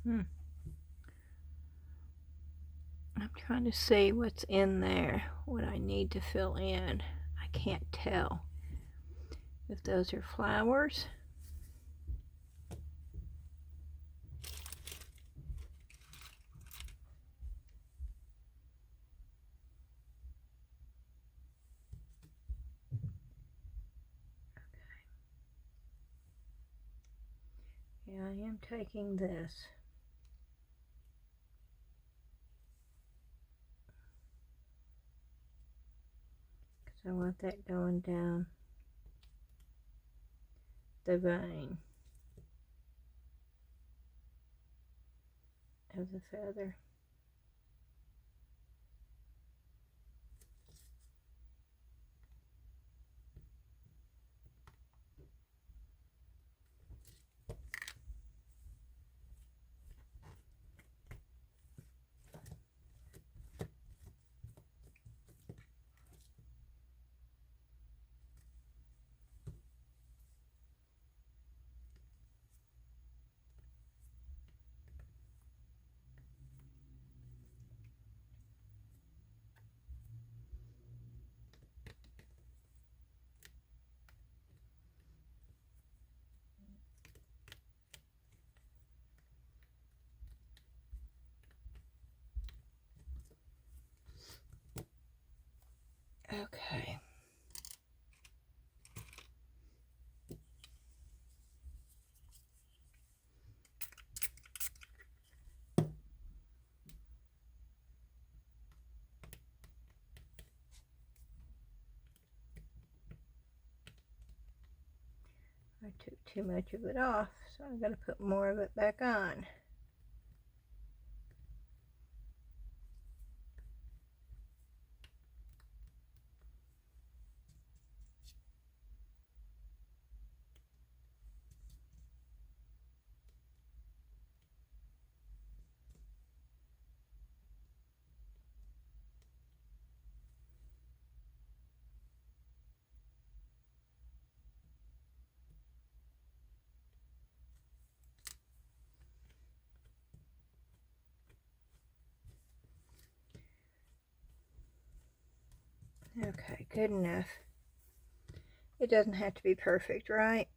I'm trying to see what's in there, what I need to fill in. I can't tell if those are flowers. Okay, I am taking this. Because I want that going down the vein of the feather. Okay. I took too much of it off, so I'm going to put more of it back on. Okay, good enough. It doesn't have to be perfect, right?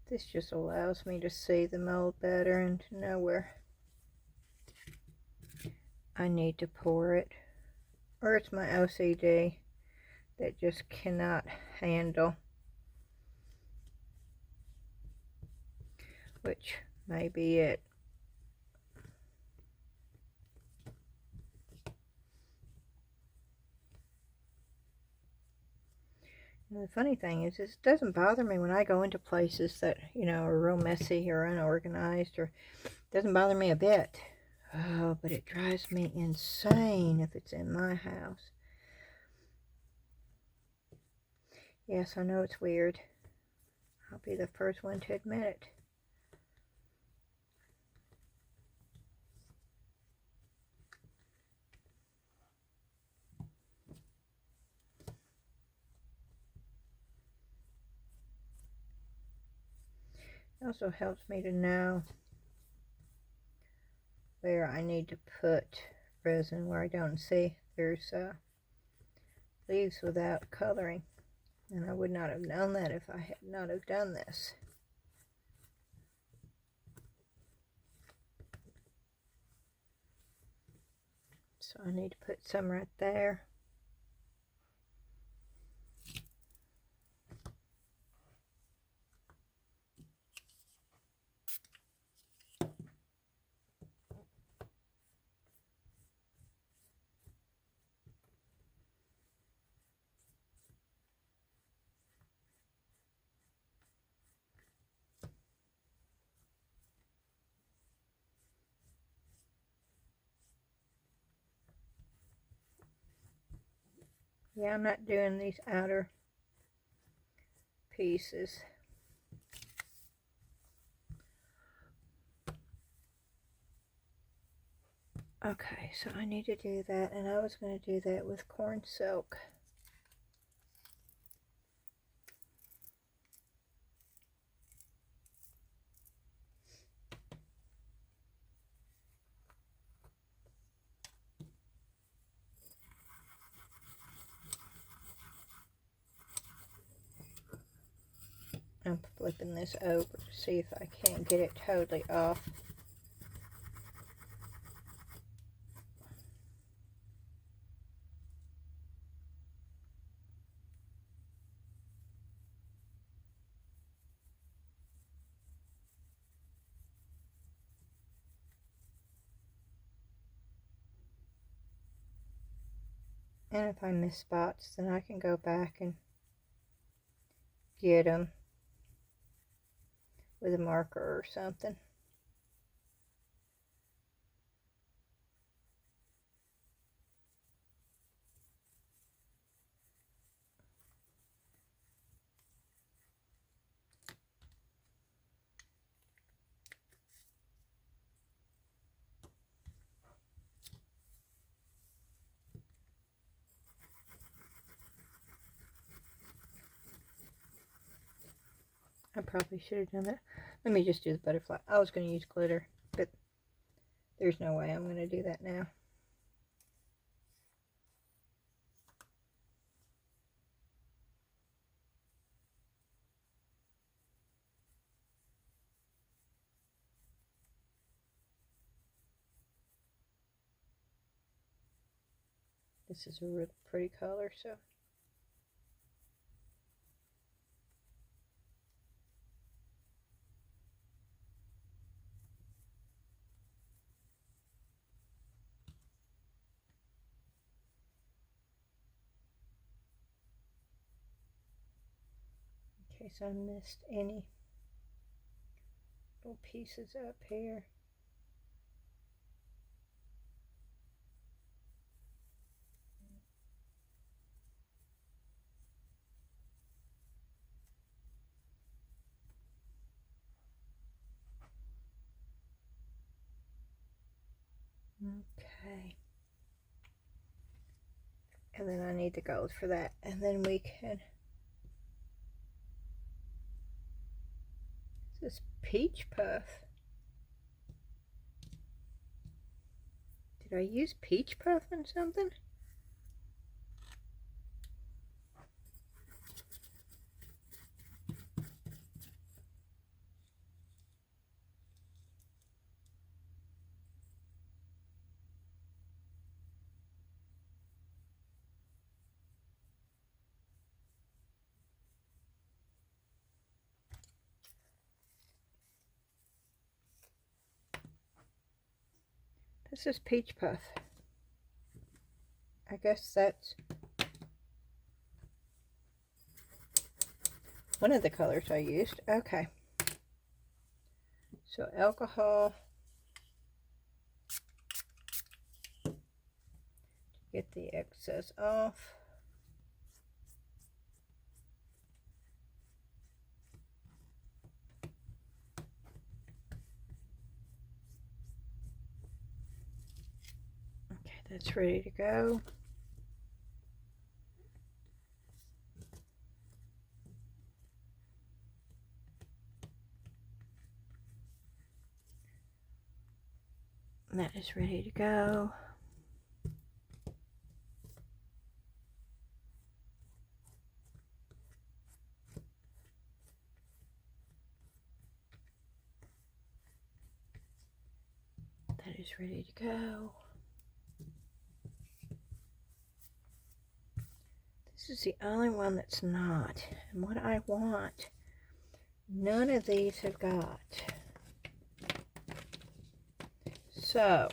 This just allows me to see the mold better and to know where I need to pour it. Or it's my OCD that just cannot handle, which may be it. And the funny thing is, it doesn't bother me when I go into places that, you know, are real messy or unorganized, or it doesn't bother me a bit. Oh, but it drives me insane if it's in my house. Yes, I know it's weird. I'll be the first one to admit it. It also helps me to know where I need to put resin, where I don't see there's leaves without coloring. And I would not have known that if I had not have done this. So I need to put some right there. Yeah, I'm not doing these outer pieces. Okay, so I need to do that, and I was going to do that with corn silk. I'm flipping this over to see if I can't get it totally off. And if I miss spots, then I can go back and get them with a marker or something. I probably should have done that. Let me just do the butterfly. I was going to use glitter, but there's no way I'm going to do that now. This is a really pretty color, so. In case I missed any little pieces up here. Okay. And then I need the gold for that. And then we can... This peach puff. Did I use peach puff in something? This is peach puff. I guess that's one of the colors I used. Okay. So alcohol. Get the excess off. Okay, that's ready to go. And that is ready to go. That is ready to go. This is the only one that's not. And what I want, none of these have got. So,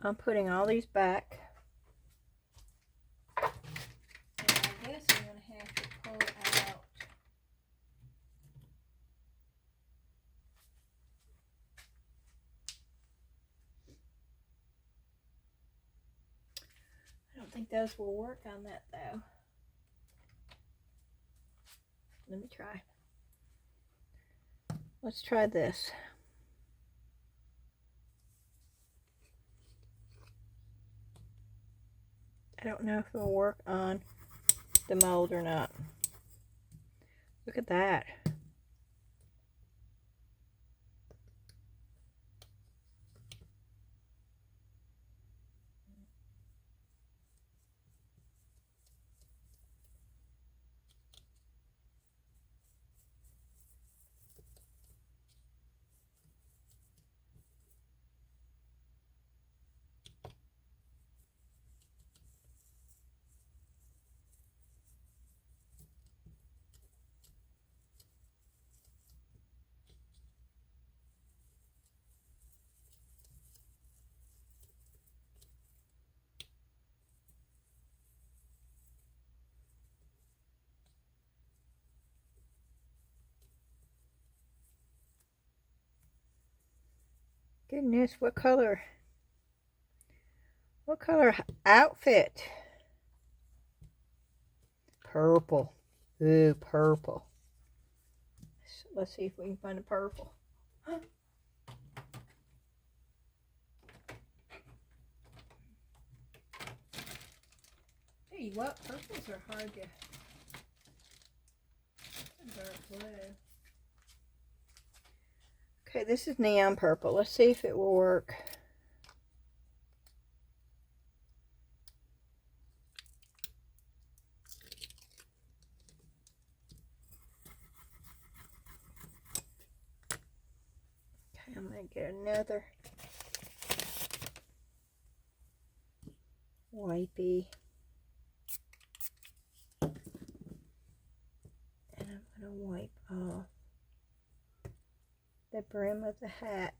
I'm putting all these back. And I guess I'm going to have to pull out. I don't think those will work on that though. Let me try. Let's try this. I don't know if it'll work on the mold or not. Look at that. Goodness, what color? What color outfit? Purple. Ooh, purple. So let's see if we can find a purple. Tell you what, purples are hard to... Dark blue. Okay, this is neon purple. Let's see if it will work. Okay, I'm going to get another wipey. And I'm going to wipe off the brim of the hat.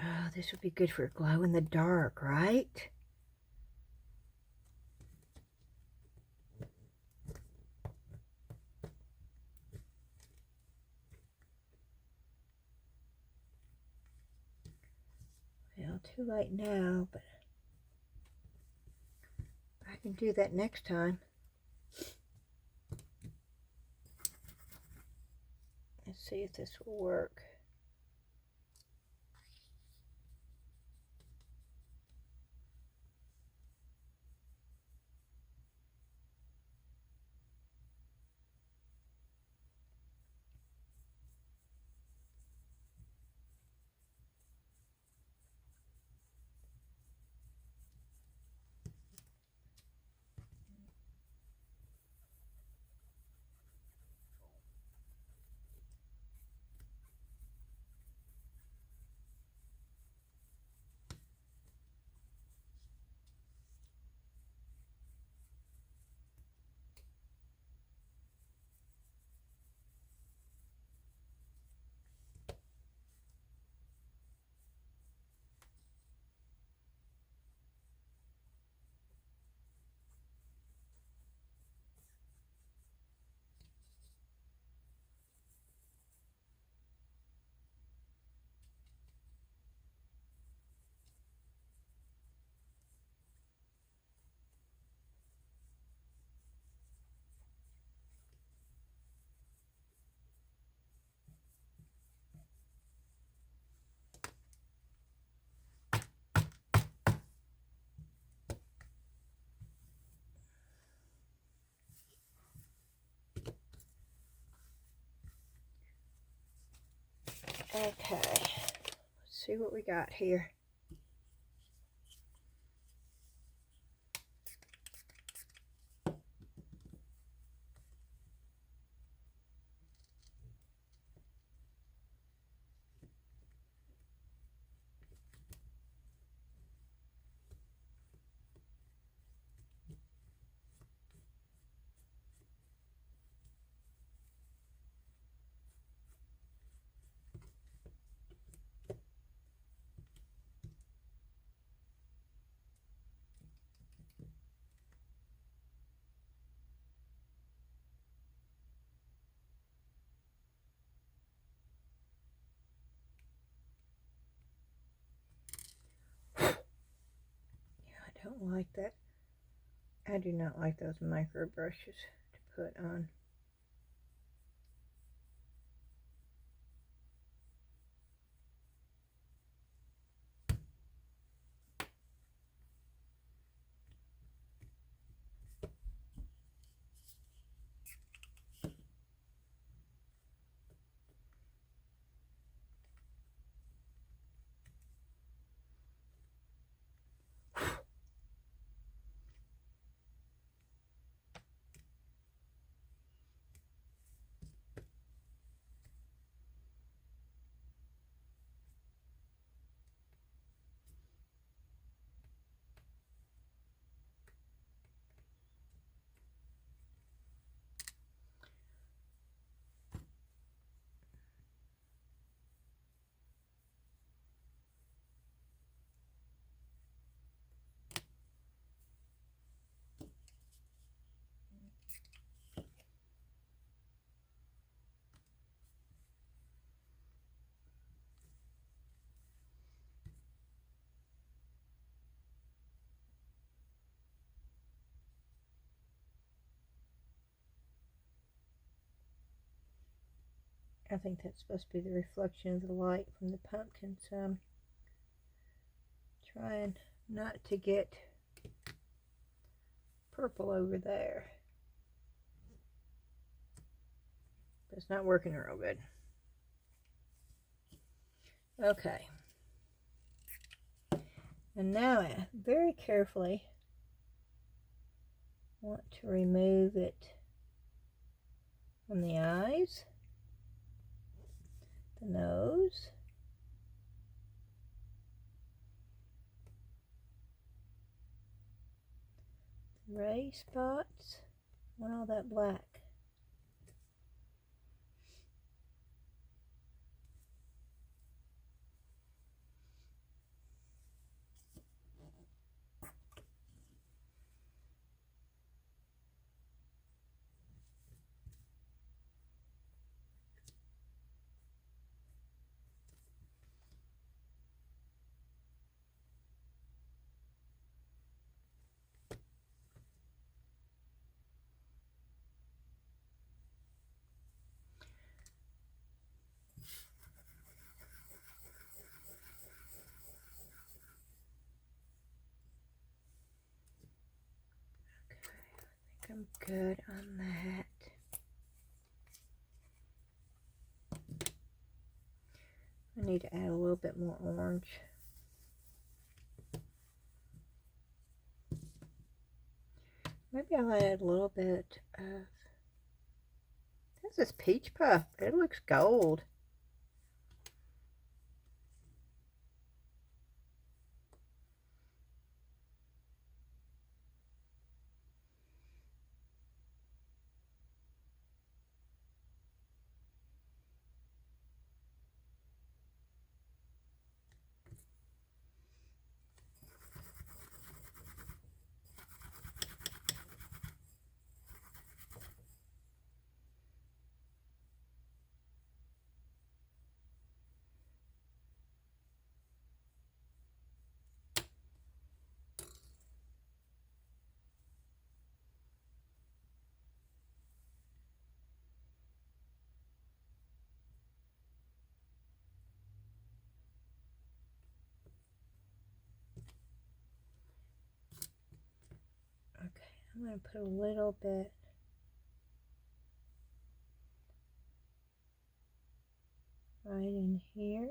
Oh, this would be good for glow in the dark, right? Well, too late now, but I can do that next time. Let's see if this will work. Okay, let's see what we got here. I don't like that. I do not like those micro brushes to put on. I think that's supposed to be the reflection of the light from the pumpkin, so I'm trying not to get purple over there. But it's not working real good. Okay. And now I very carefully want to remove it from the eyes, the nose, the gray spots, and all that black. I'm good on that. I need to add a little bit more orange. Maybe I'll add a little bit of, this is peach puff. It looks gold. Okay, I'm going to put a little bit right in here.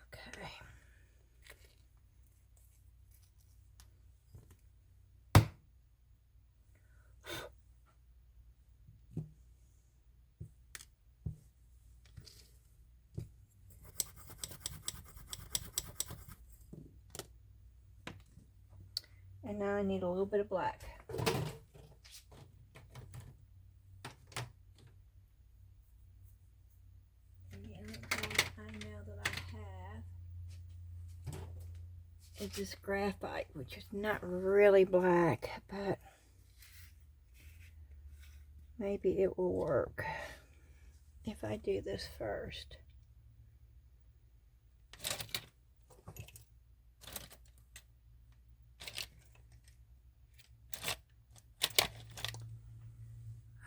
Okay. And now I need a little bit of black. And the only thing I know that I have is this graphite, which is not really black, but maybe it will work if I do this first.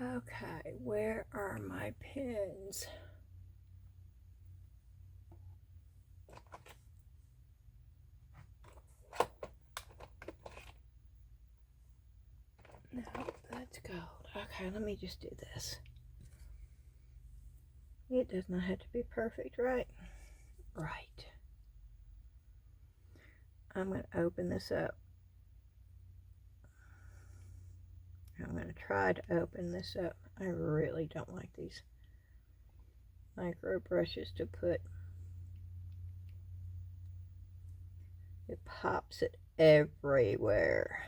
Okay, where are my pins? No, that's gold. Okay, let me just do this. It does not have to be perfect, right? Right. I'm going to open this up. I'm going to try to open this up. I really don't like these micro brushes to put. It pops it everywhere.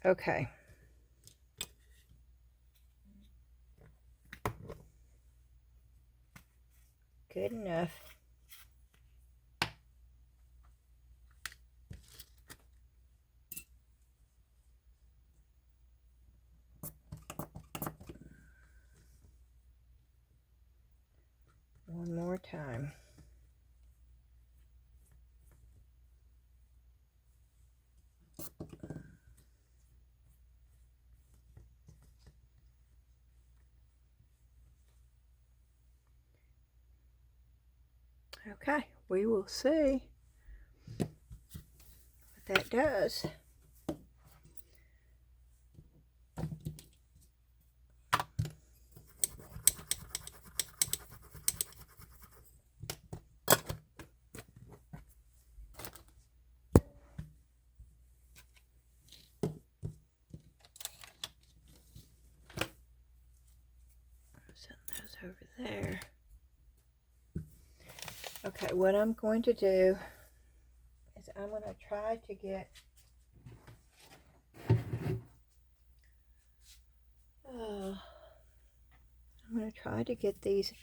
Okay. Good enough. One more time. Okay, we will see what that does. Set those over there. Okay, what I'm going to do is I'm going to try to get these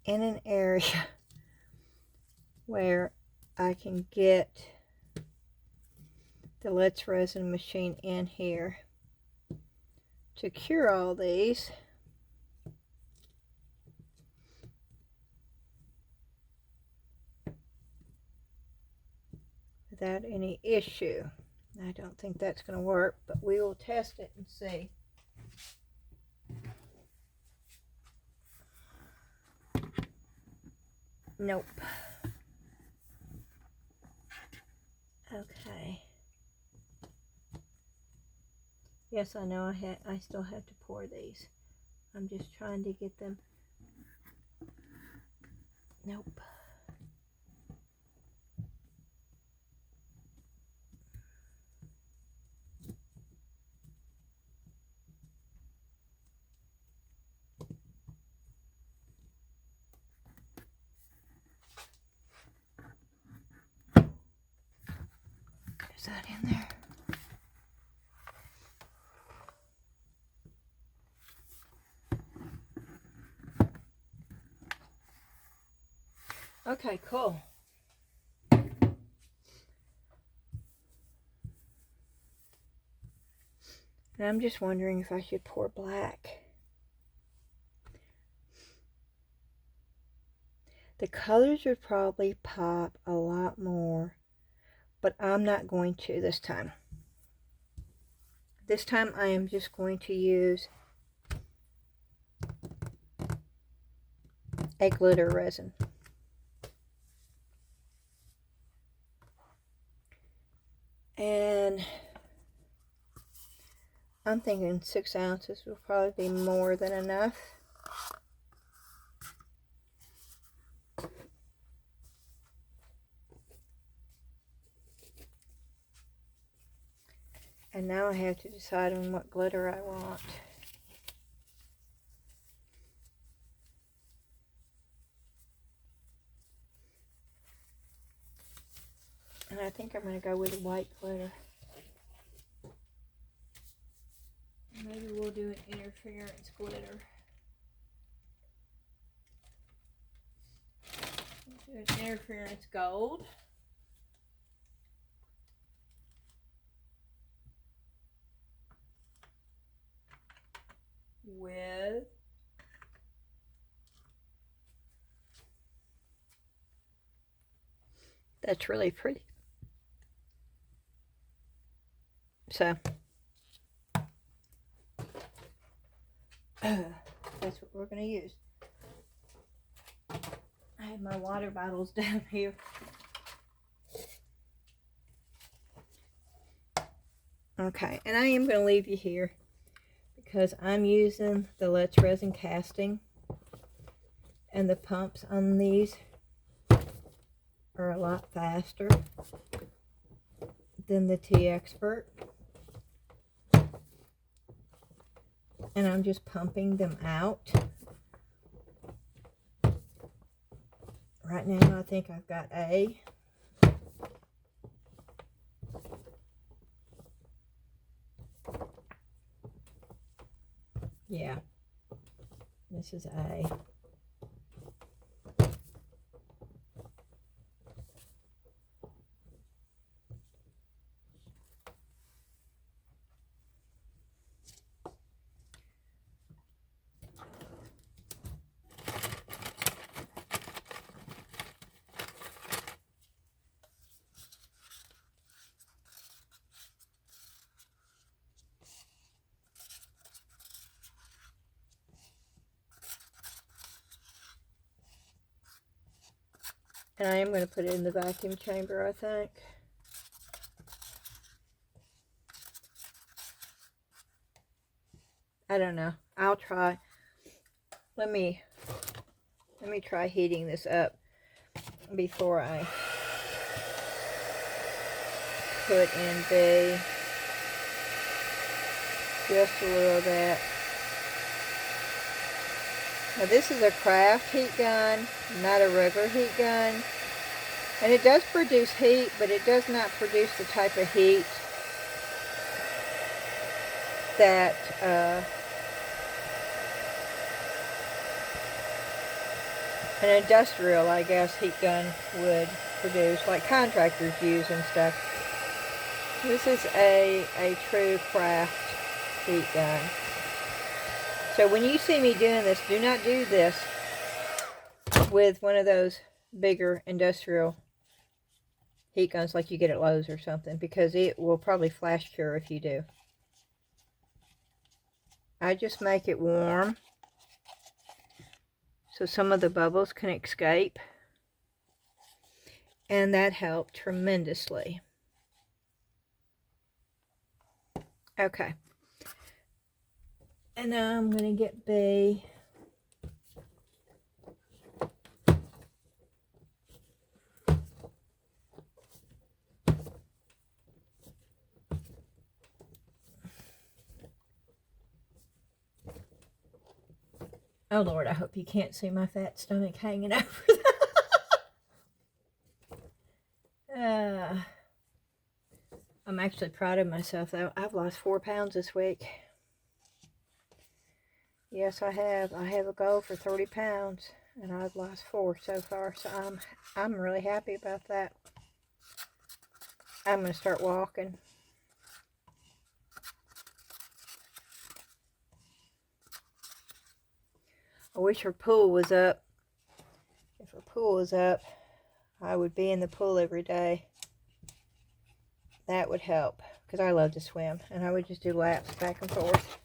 in an area where I can get the Let's Resin machine in here to cure all these. Without any issue. I don't think that's going to work, but we will test it and see. Nope. Okay. Yes, I know I still have to pour these. I'm just trying to get them. Nope. Is that in there? Okay, cool. And I'm just wondering if I should pour black. The colors would probably pop a lot more, but I'm not going to this time. This time I am just going to use a glitter resin. And I'm thinking 6 ounces will probably be more than enough. And now I have to decide on what glitter I want. And I think I'm going to go with white glitter. Maybe we'll do an interference glitter. We'll do an interference gold. With that's really pretty. So that's what we're going to use. I have my water bottles down here. Okay, and I am going to leave you here because I'm using the Let's Resin casting, and the pumps on these are a lot faster than the T-Expert. And I'm just pumping them out. Right now I think I've got A. This is A. And I am going to put it in the vacuum chamber, I think. I don't know. I'll try. Let me try heating this up before I put in the just a little bit. Now this is a craft heat gun, not a regular heat gun. And it does produce heat, but it does not produce the type of heat that an industrial, I guess, heat gun would produce, like contractors use and stuff. This is a true craft heat gun. So when you see me doing this, do not do this with one of those bigger industrial heat guns like you get at Lowe's or something, because it will probably flash cure if you do. I just make it warm so some of the bubbles can escape, and that helped tremendously. Okay. And now I'm going to get B. Oh Lord, I hope you can't see my fat stomach hanging over that. I'm actually proud of myself though. I've lost 4 pounds this week. Yes, I have. I have a goal for 30 pounds, and I've lost 4 so far, so I'm really happy about that. I'm going to start walking. I wish her pool was up. If her pool was up, I would be in the pool every day. That would help, because I love to swim, and I would just do laps back and forth.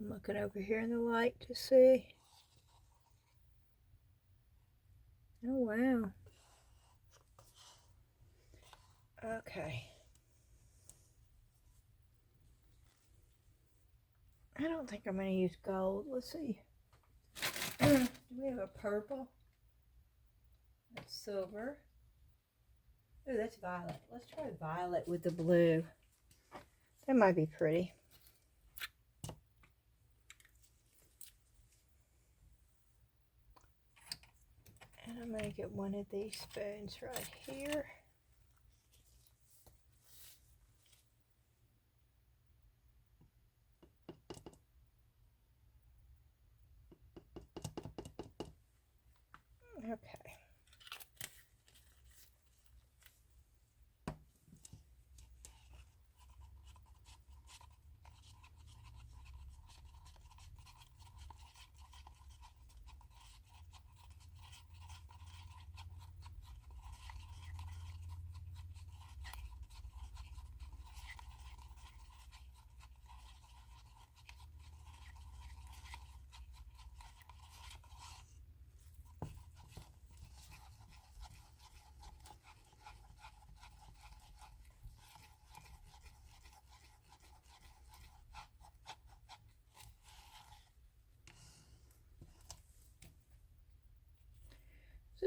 I'm looking over here in the light to see. Oh, wow. Okay. I don't think I'm going to use gold. Let's see. Do we have a purple? That's silver. Oh, that's violet. Let's try violet with the blue. That might be pretty. And I'm going to get one of these spoons right here. Okay.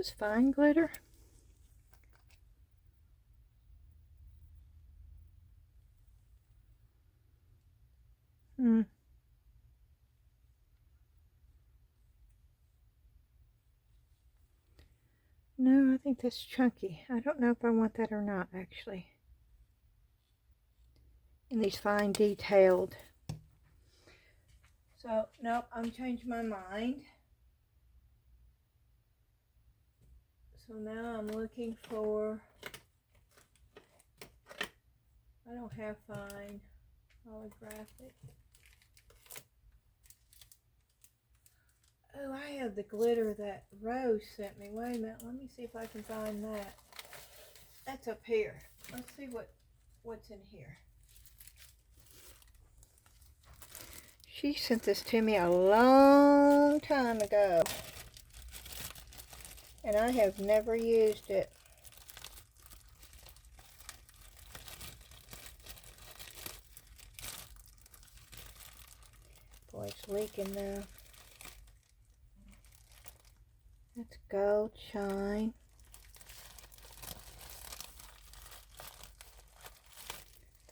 is fine glitter. No, I think that's chunky. I don't know if I want that or not, actually. And these fine detailed. So, nope, I'm changing my mind. So now I'm looking for, I don't have fine holographic. Oh, I have the glitter that Rose sent me. Wait a minute, let me see if I can find that. That's up here. Let's see what's in here. She sent this to me a long time ago, and I have never used it. Boy, it's leaking now. That's gold shine.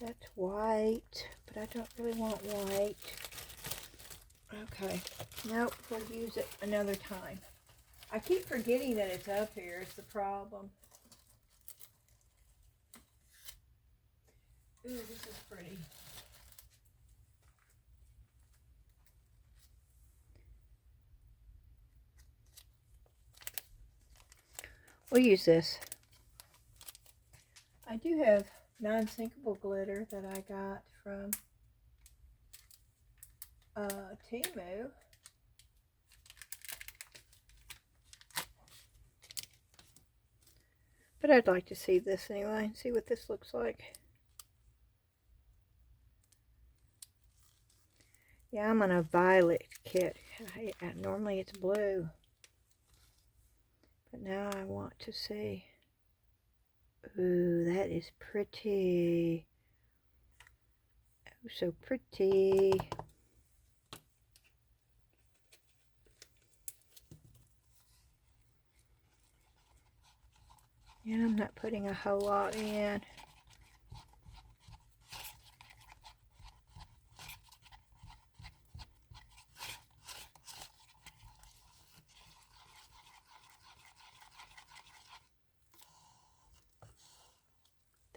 That's white, but I don't really want white. Okay, nope, we'll use it another time. I keep forgetting that it's up here, it's the problem. Ooh, this is pretty. We'll use this. I do have non-sinkable glitter that I got from Temu. But I'd like to see this anyway and see what this looks like. Yeah, I'm on a violet kit. Normally it's blue. But now I want to see. Ooh, that is pretty. Oh, so pretty. Yeah, I'm not putting a whole lot in.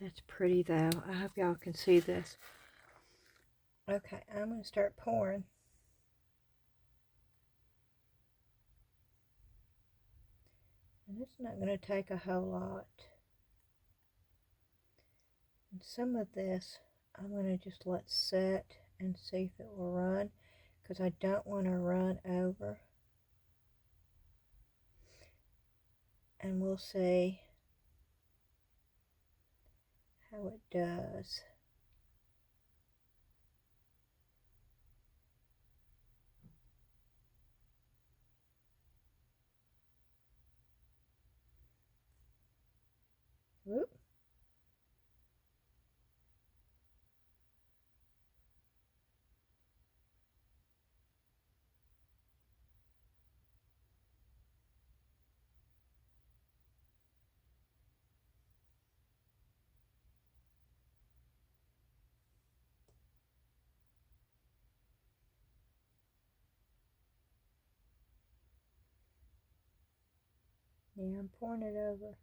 That's pretty though. I hope y'all can see this. Okay, I'm going to start pouring. And it's not going to take a whole lot. And some of this I'm going to just let set and see if it will run, because I don't want to run over. And we'll see how it does. Whoop. Yeah, I'm pouring it over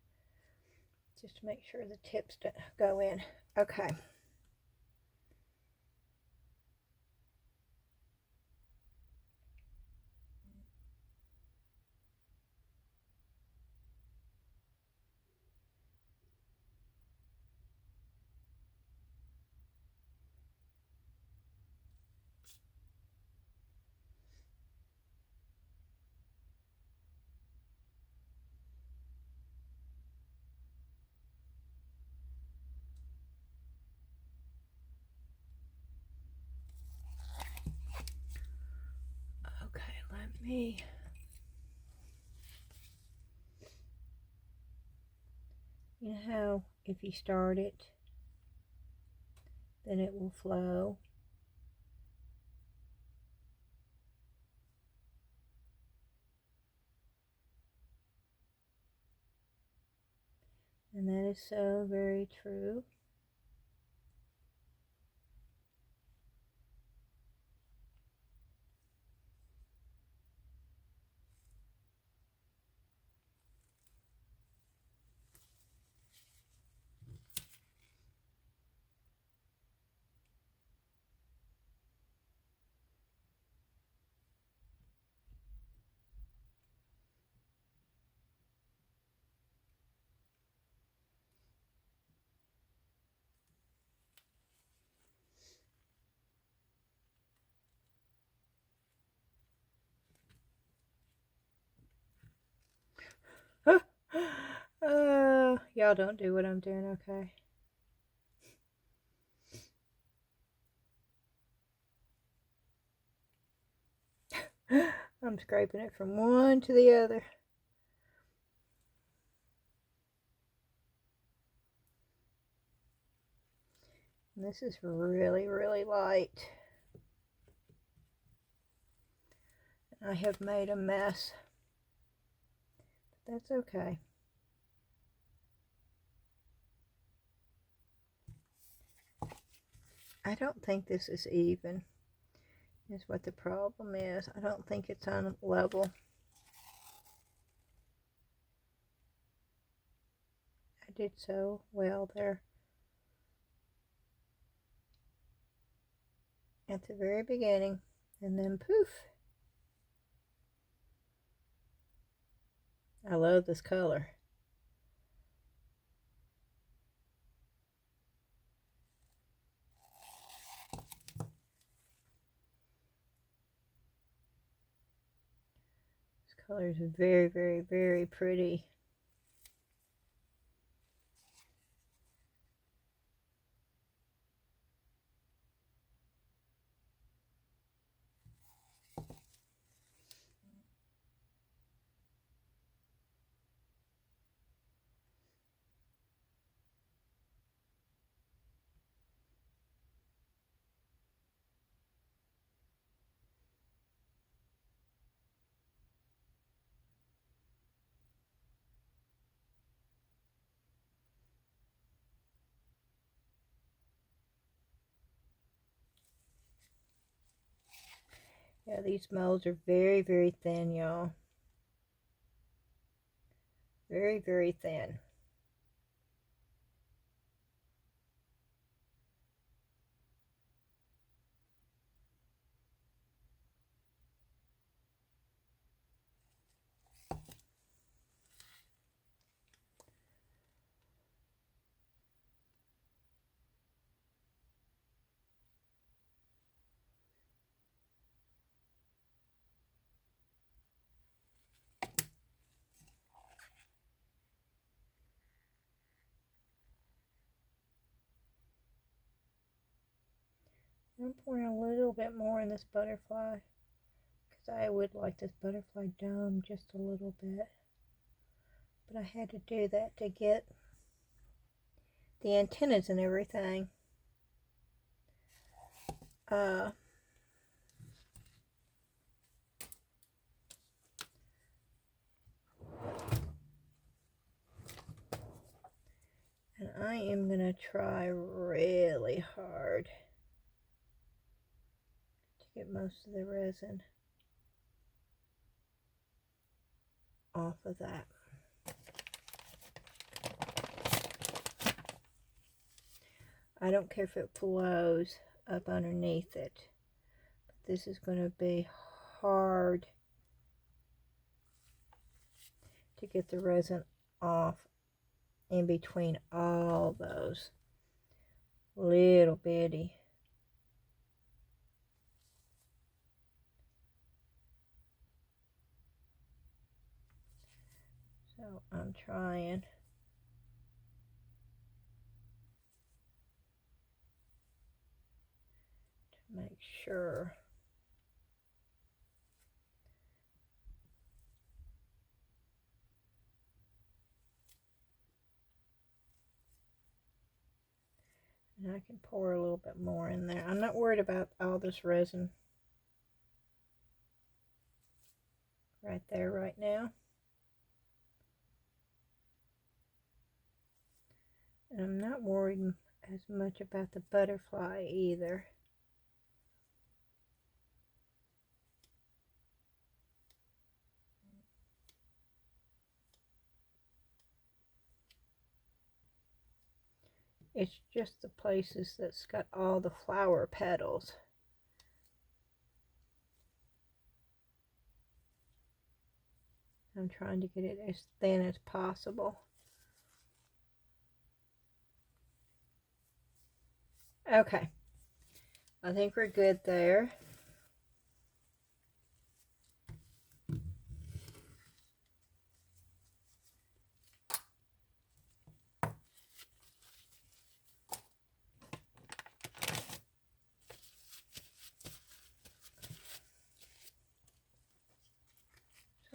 just to make sure the tips don't go in. Okay. Okay, let me. You know how if you start it, then it will flow. And that is so very true. Y'all don't do what I'm doing, okay? I'm scraping it from one to the other. And this is really, really light. I have made a mess. But that's okay. I don't think this is even, is what the problem is. I don't think it's on level. I did so well there. At the very beginning. And then poof. I love this color. This color is very, very, very pretty. Yeah, these molds are very, very thin, y'all. Very, very thin. I'm pouring a little bit more in this butterfly because I would like this butterfly dome just a little bit. But I had to do that to get the antennas and everything. And I am going to try really hard to get most of the resin off of that. I don't care if it flows up underneath it, but this is going to be hard to get the resin off in between all those little bitty. So I'm trying to make sure. And I can pour a little bit more in there. I'm not worried about all this resin right there right now. And I'm not worried as much about the butterfly either. It's just the places that's got all the flower petals. I'm trying to get it as thin as possible. Okay, I think we're good there.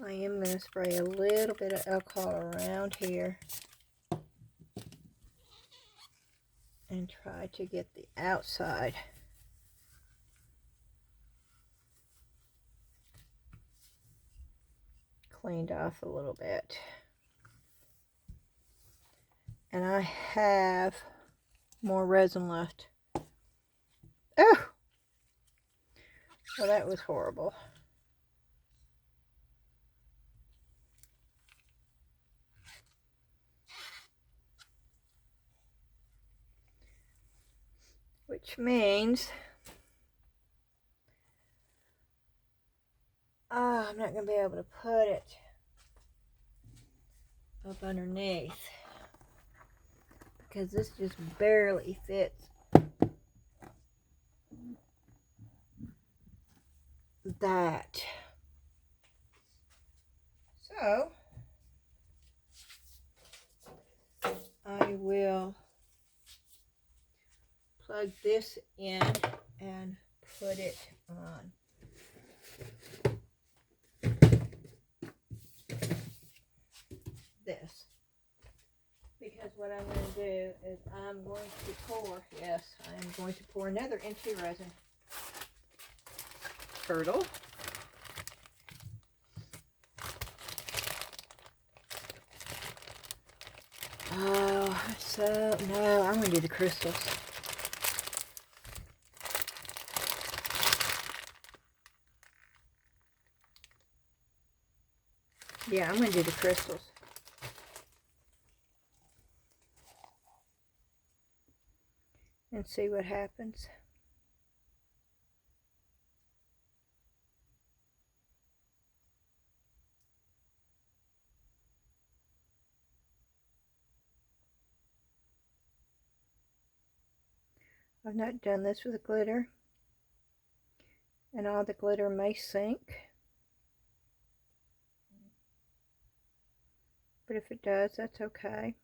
I am going to spray a little bit of alcohol around here and try to get the outside cleaned off a little bit. And I have more resin left. Oh! Well, that was horrible. Which means I'm not going to be able to put it up underneath because this just barely fits that. So I will plug this in and put it on. This. Because what I'm going to do is I'm going to pour, yes, I'm going to pour another into resin turtle. Oh, so, no, I'm going to do the crystals. Yeah, I'm going to do the crystals. And see what happens. I've not done this with glitter, and all the glitter may sink, but if it does, that's okay.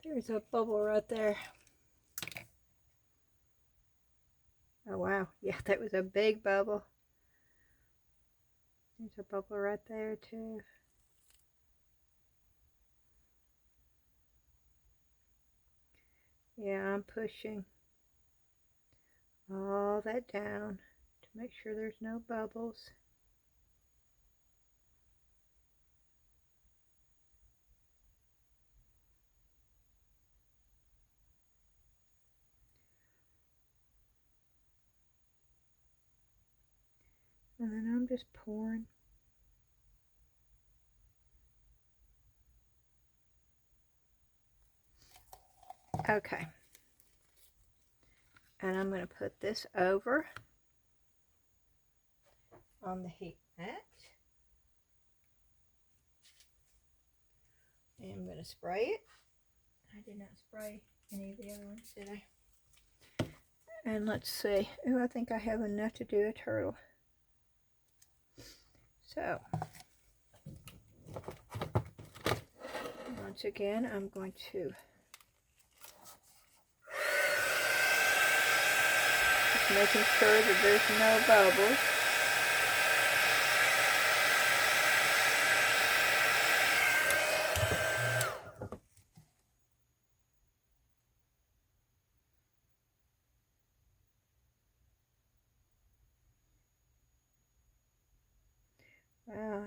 There's a bubble right there. Oh wow, yeah, that was a big bubble. There's a bubble right there too. Yeah, I'm pushing all that down to make sure there's no bubbles. And then I'm just pouring. Okay. And I'm going to put this over on the heat mat. And I'm going to spray it. I did not spray any of the other ones, did I? And let's see. Oh, I think I have enough to do a turtle. So, once again, I'm going to just making sure that there's no bubbles.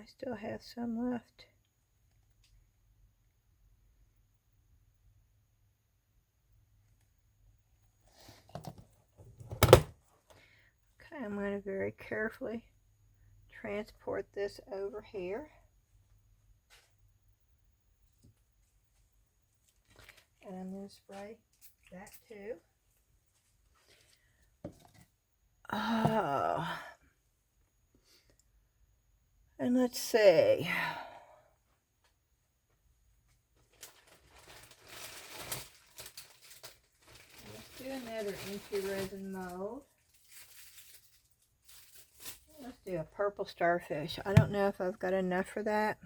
I still have some left. Okay, I'm going to very carefully transport this over here. And I'm going to spray that too. Oh. And let's see. Let's do another empty resin mold. Let's do a purple starfish. I don't know if I've got enough for that.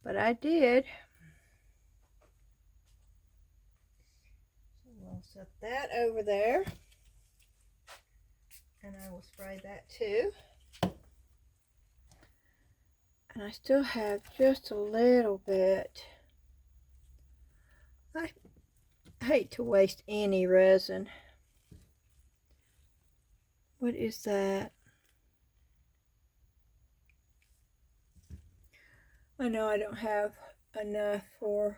But I did. So we'll set that over there. And I will spray that too. And I still have just a little bit. I hate to waste any resin. What is that? I know I don't have enough for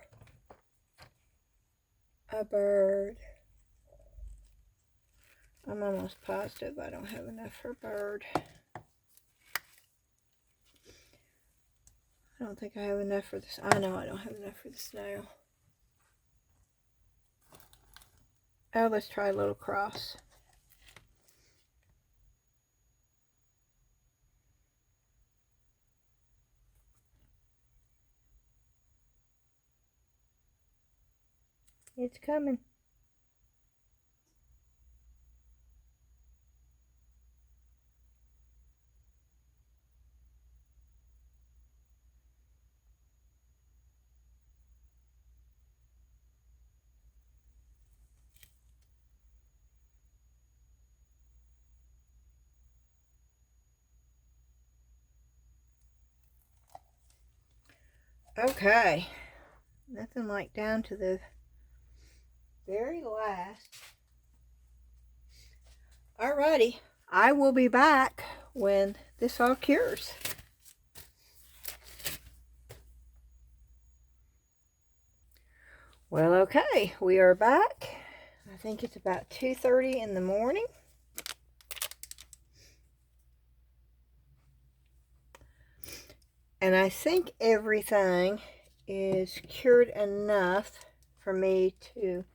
a bird. I'm almost positive I don't have enough for a bird. I don't think I have enough for this. I know I don't have enough for the snail. Oh, let's try a little cross. It's coming. Okay. Nothing like down to the very last. Alrighty. I will be back when this all cures. Well, okay, we are back. I think it's about 2:30 in the morning. And I think everything is cured enough for me to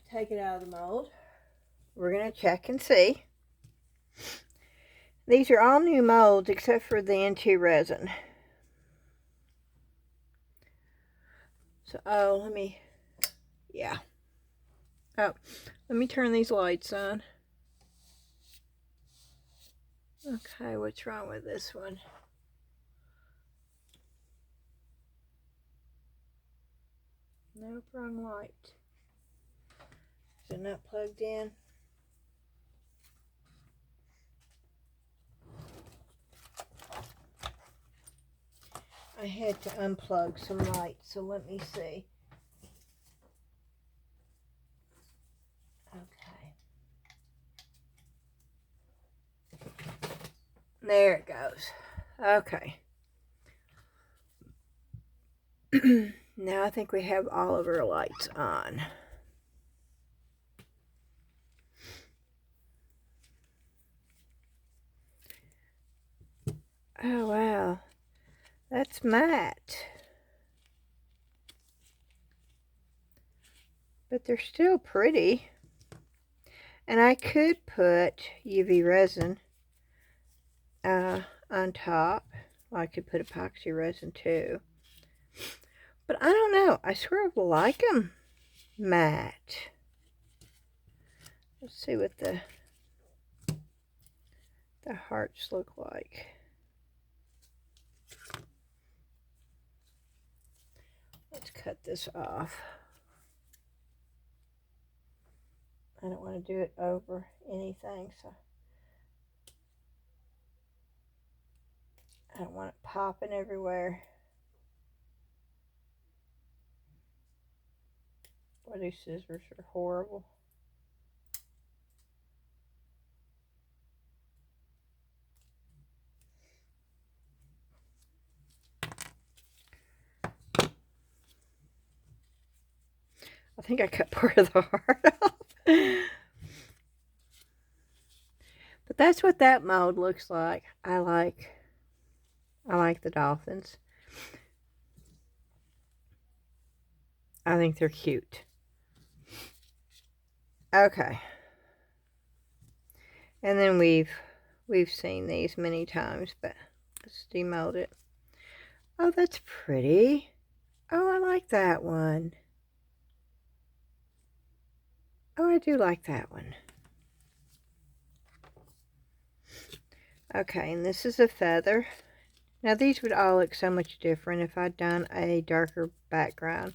take it out of the mold. We're going to check and see. These are all new molds except for the N2 resin. So, oh, let me turn these lights on. Okay, what's wrong with this one? Nope, wrong light. Is it not plugged in? I had to unplug some lights, so let me see. Okay. There it goes. Okay. Now I think we have all of our lights on. Oh, wow. That's matte. But they're still pretty. And I could put UV resin on top. Well, I could put epoxy resin too. But I don't know. I sort of like them matte. Let's see what the hearts look like. Let's cut this off. I don't want to do it over anything, so I don't want it popping everywhere. Boy, these scissors are horrible. I think I cut part of the heart off. But that's what that mold looks like. I like the dolphins. I think they're cute. Okay. And then we've seen these many times, but let's demold it. Oh, that's pretty. Oh, I like that one. Oh, I do like that one. Okay, and this is a feather. Now these would all look so much different if I'd done a darker background.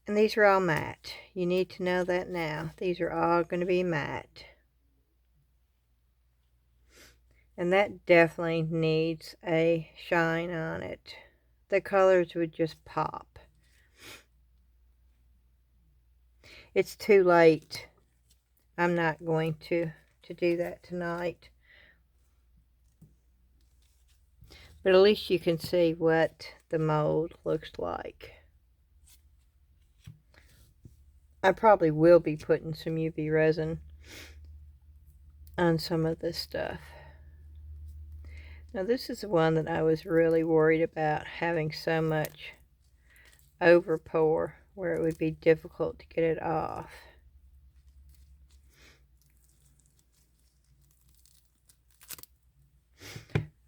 And these are all matte. You need to know that now. These are all going to be matte. And that definitely needs a shine on it. The colors would just pop. It's too late. I'm not going to do that tonight. But at least you can see what the mold looks like. I probably will be putting some UV resin on some of this stuff. Now this is the one that I was really worried about having so much over pour where it would be difficult to get it off.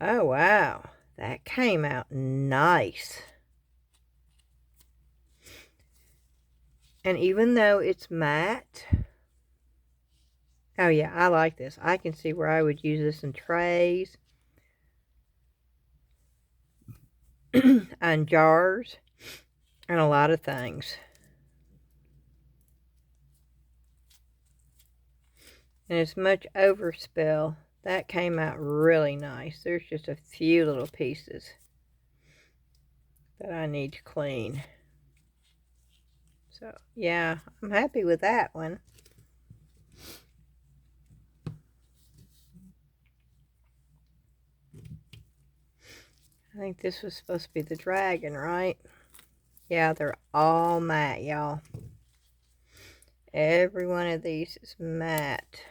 Oh wow, that came out nice. And even though it's matte, oh yeah, I like this. I can see where I would use this in trays, on jars, and a lot of things. And as much overspill, that came out really nice. There's just a few little pieces that I need to clean. So yeah, I'm happy with that one. I think this was supposed to be the dragon, right? Yeah, they're all matte, y'all. Every one of these is matte.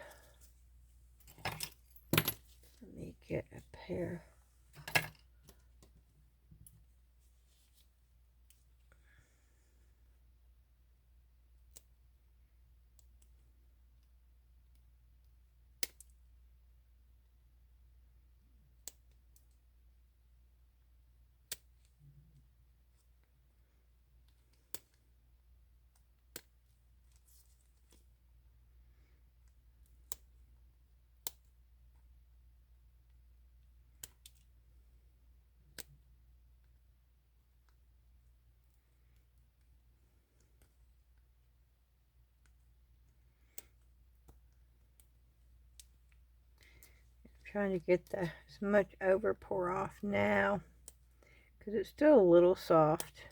Let me get a pair. Trying to get as much over pour off now because it's still a little soft.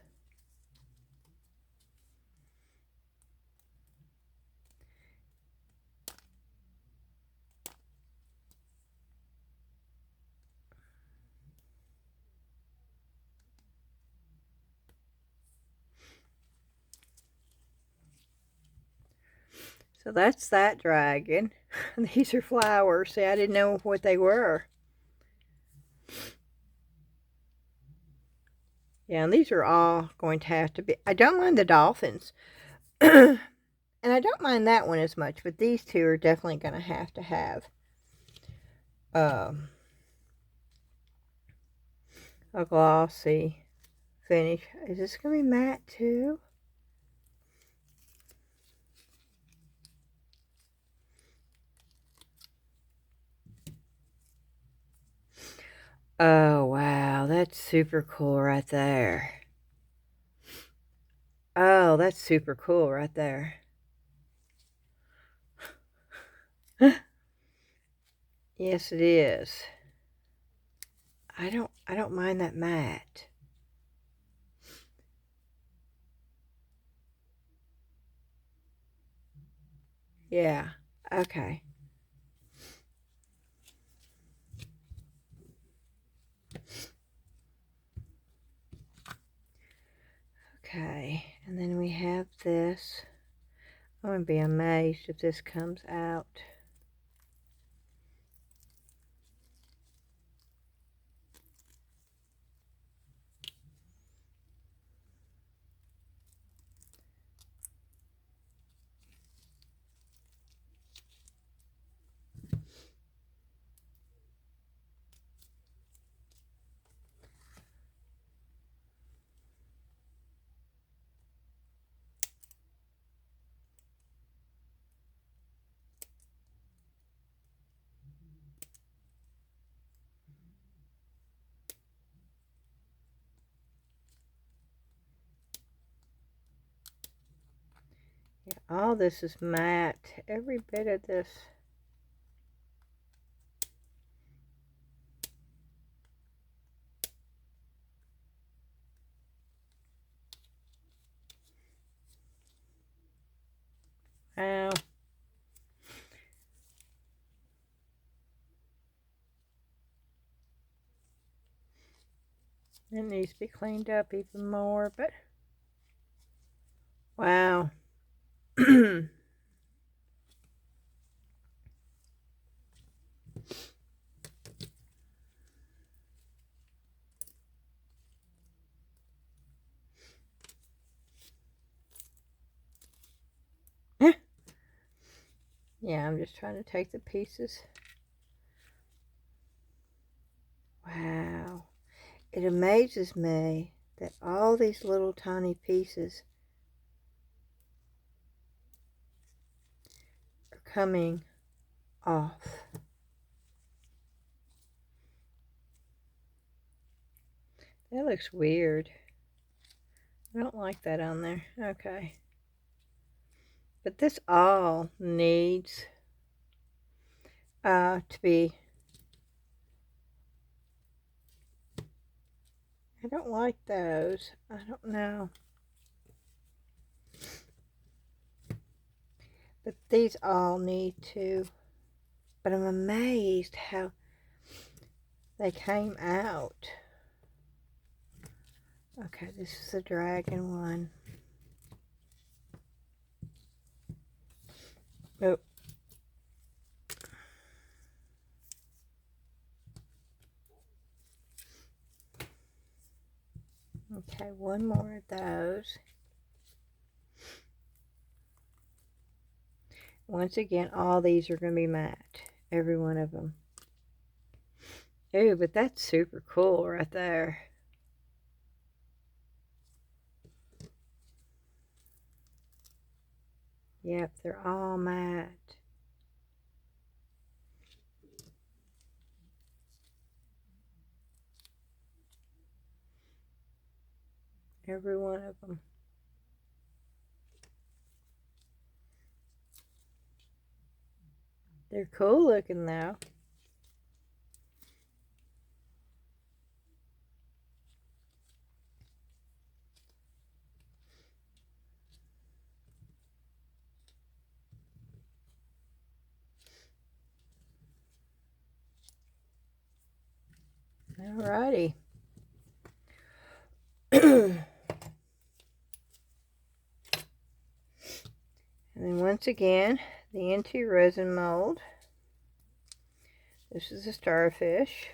So that's that dragon. These are flowers. See, I didn't know what they were. Yeah, and these are all going to have to be... I don't mind the dolphins, And I don't mind that one as much, but these two are definitely going to have a glossy finish. Is this going to be matte too? Oh, wow. That's super cool right there. Oh, that's super cool right there. Yes, it is. I don't mind that matte. Yeah. Okay. Okay. And then we have this. I'm going to be amazed if this comes out. Yeah, all this is matte. Every bit of this. Wow. It needs to be cleaned up even more, but wow. Yeah, I'm just trying to take the pieces. Wow. It amazes me that all these little tiny pieces are coming off. That looks weird. I don't like that on there. Okay. But this all needs to be... I don't like those. I don't know. But these all need to... But I'm amazed how they came out. Okay, this is the dragon one. Oh. Okay, one more of those. Once again, all these are going to be matte. Every one of them. Ooh, but that's super cool right there. Yep, they're all matte. Every one of them. They're cool looking though. Alrighty. And then once again, the Into Resin mold. This is a starfish.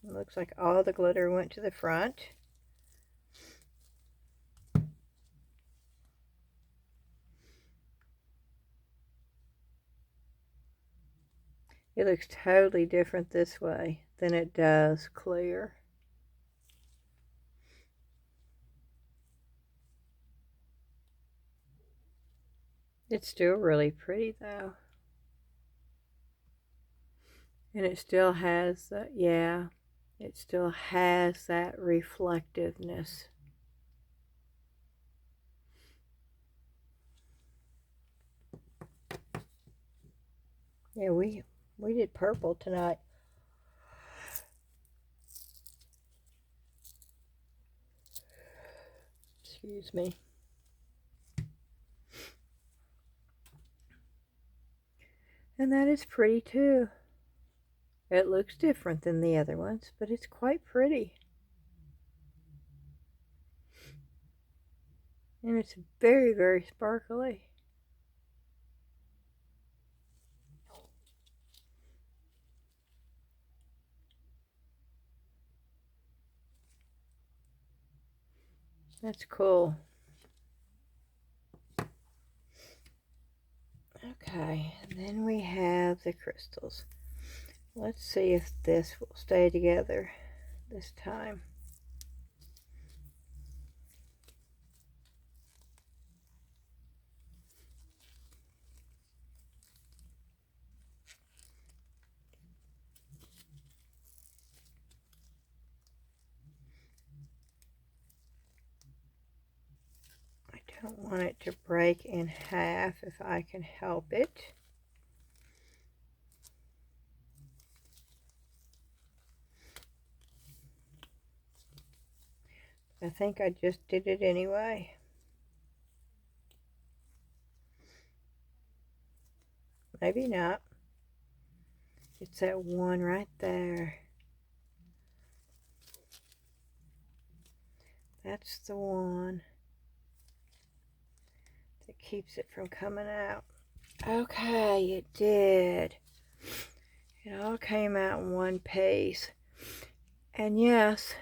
It looks like all the glitter went to the front. It looks totally different this way than it does clear. It's still really pretty though. And it still has that, yeah, it still has that reflectiveness. Yeah, we did purple tonight. Excuse me. And that is pretty too. It looks different than the other ones, but it's quite pretty. And it's very, very sparkly. That's cool. Okay, and then we have the crystals. Let's see if this will stay together this time. I don't want it to break in half if I can help it. I think I just did it anyway. Maybe not. It's that one right there. That's the one that keeps it from coming out. Okay, it did. It all came out in one piece. And yes,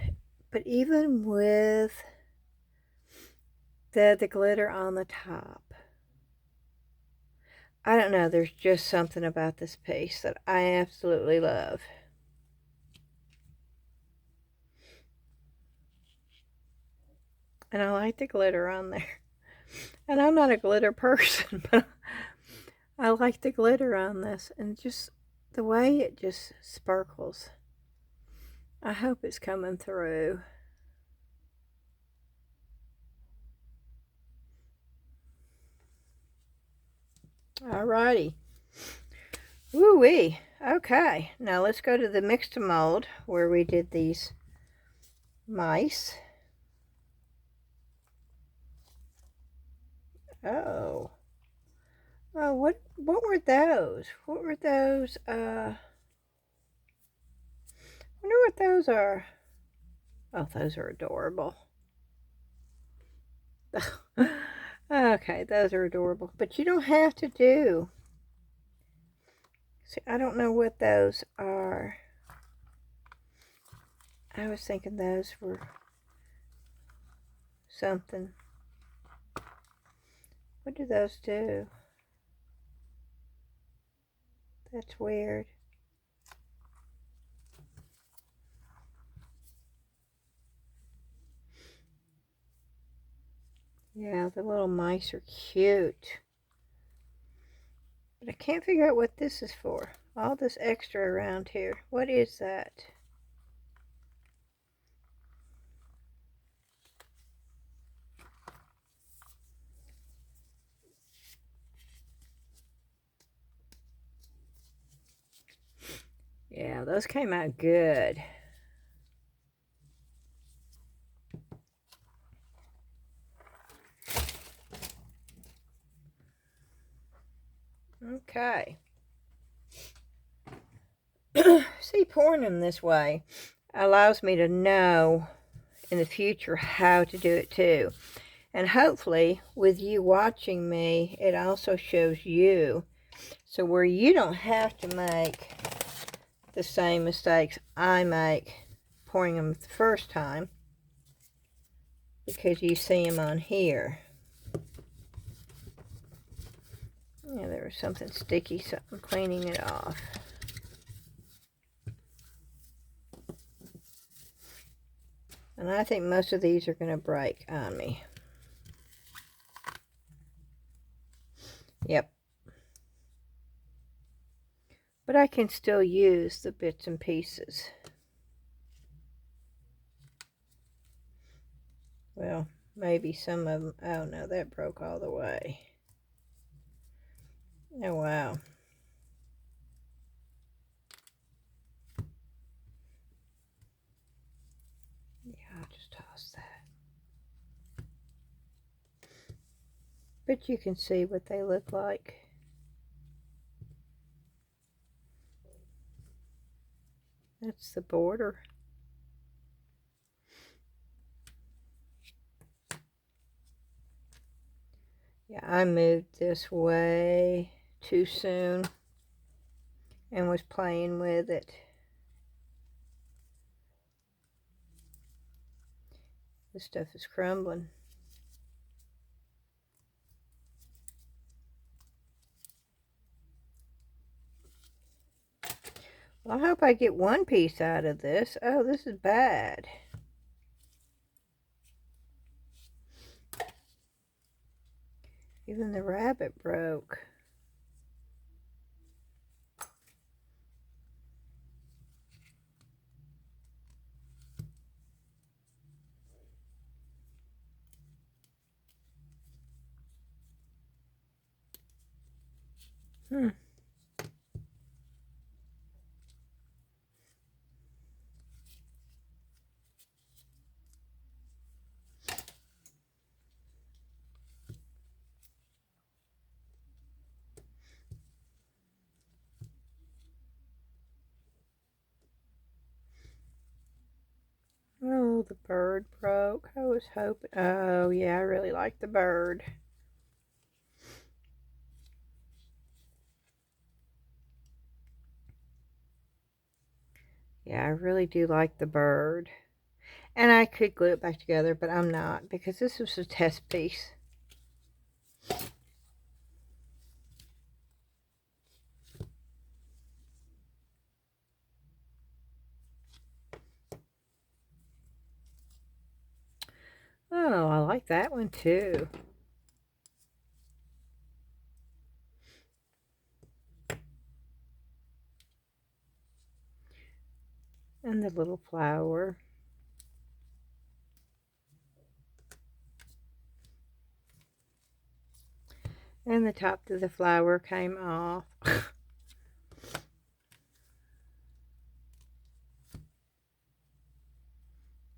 but even with the glitter on the top, I don't know, there's just something about this piece that I absolutely love. And I like the glitter on there. And I'm not a glitter person, but I like the glitter on this. And just the way it just sparkles. I hope it's coming through. Alrighty. Woo-wee. Okay, now let's go to the Mix2Mold where we did these mice. Oh. Oh, what were those? What were those? I wonder what those are. Oh, those are adorable. Okay, those are adorable. But you don't have to do. See, I don't know what those are. I was thinking those were something. What do those do? That's weird. Yeah, the little mice are cute. But I can't figure out what this is for. All this extra around here. What is that? Yeah, those came out good. Okay. See, pouring them this way allows me to know in the future how to do it too. And hopefully, with you watching me, it also shows you. So where you don't have to make the same mistakes I make pouring them the first time. Because you see them on here. Yeah, there was something sticky, so I'm cleaning it off. And I think most of these are going to break on me. Yep. But I can still use the bits and pieces. Well, maybe some of them. Oh no, that broke all the way. Oh wow. Yeah, I'll just toss that. But you can see what they look like. That's the border. Yeah, I moved this way too soon and was playing with it. This stuff is crumbling. Well, I hope I get one piece out of this. Oh, this is bad. Even the rabbit broke. Oh, the bird broke. I was hoping. Oh, yeah, I really like the bird. Yeah, I really do like the bird. And I could glue it back together, but I'm not because this was a test piece. Oh, I like that one too. And the little flower. And the top of the flower came off.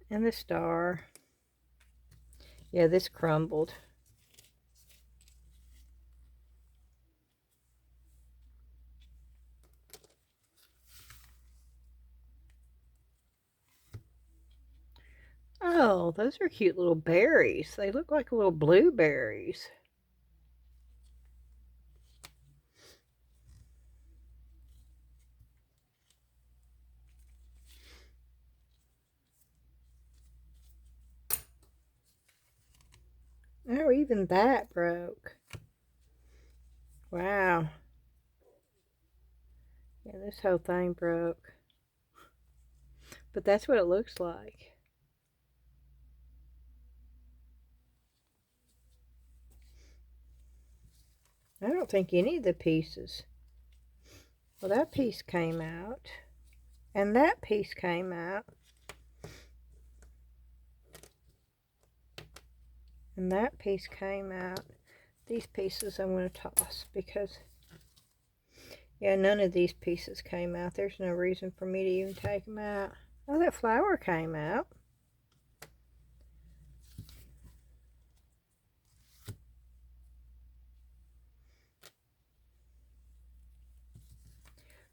And the star. Yeah, this crumbled. Oh, those are cute little berries. They look like little blueberries. Oh, even that broke. Wow. Yeah, this whole thing broke. But that's what it looks like. I don't think any of the pieces. Well, that piece came out. And that piece came out. And that piece came out. These pieces I'm going to toss because, yeah, none of these pieces came out. There's no reason for me to even take them out. Oh, that flower came out.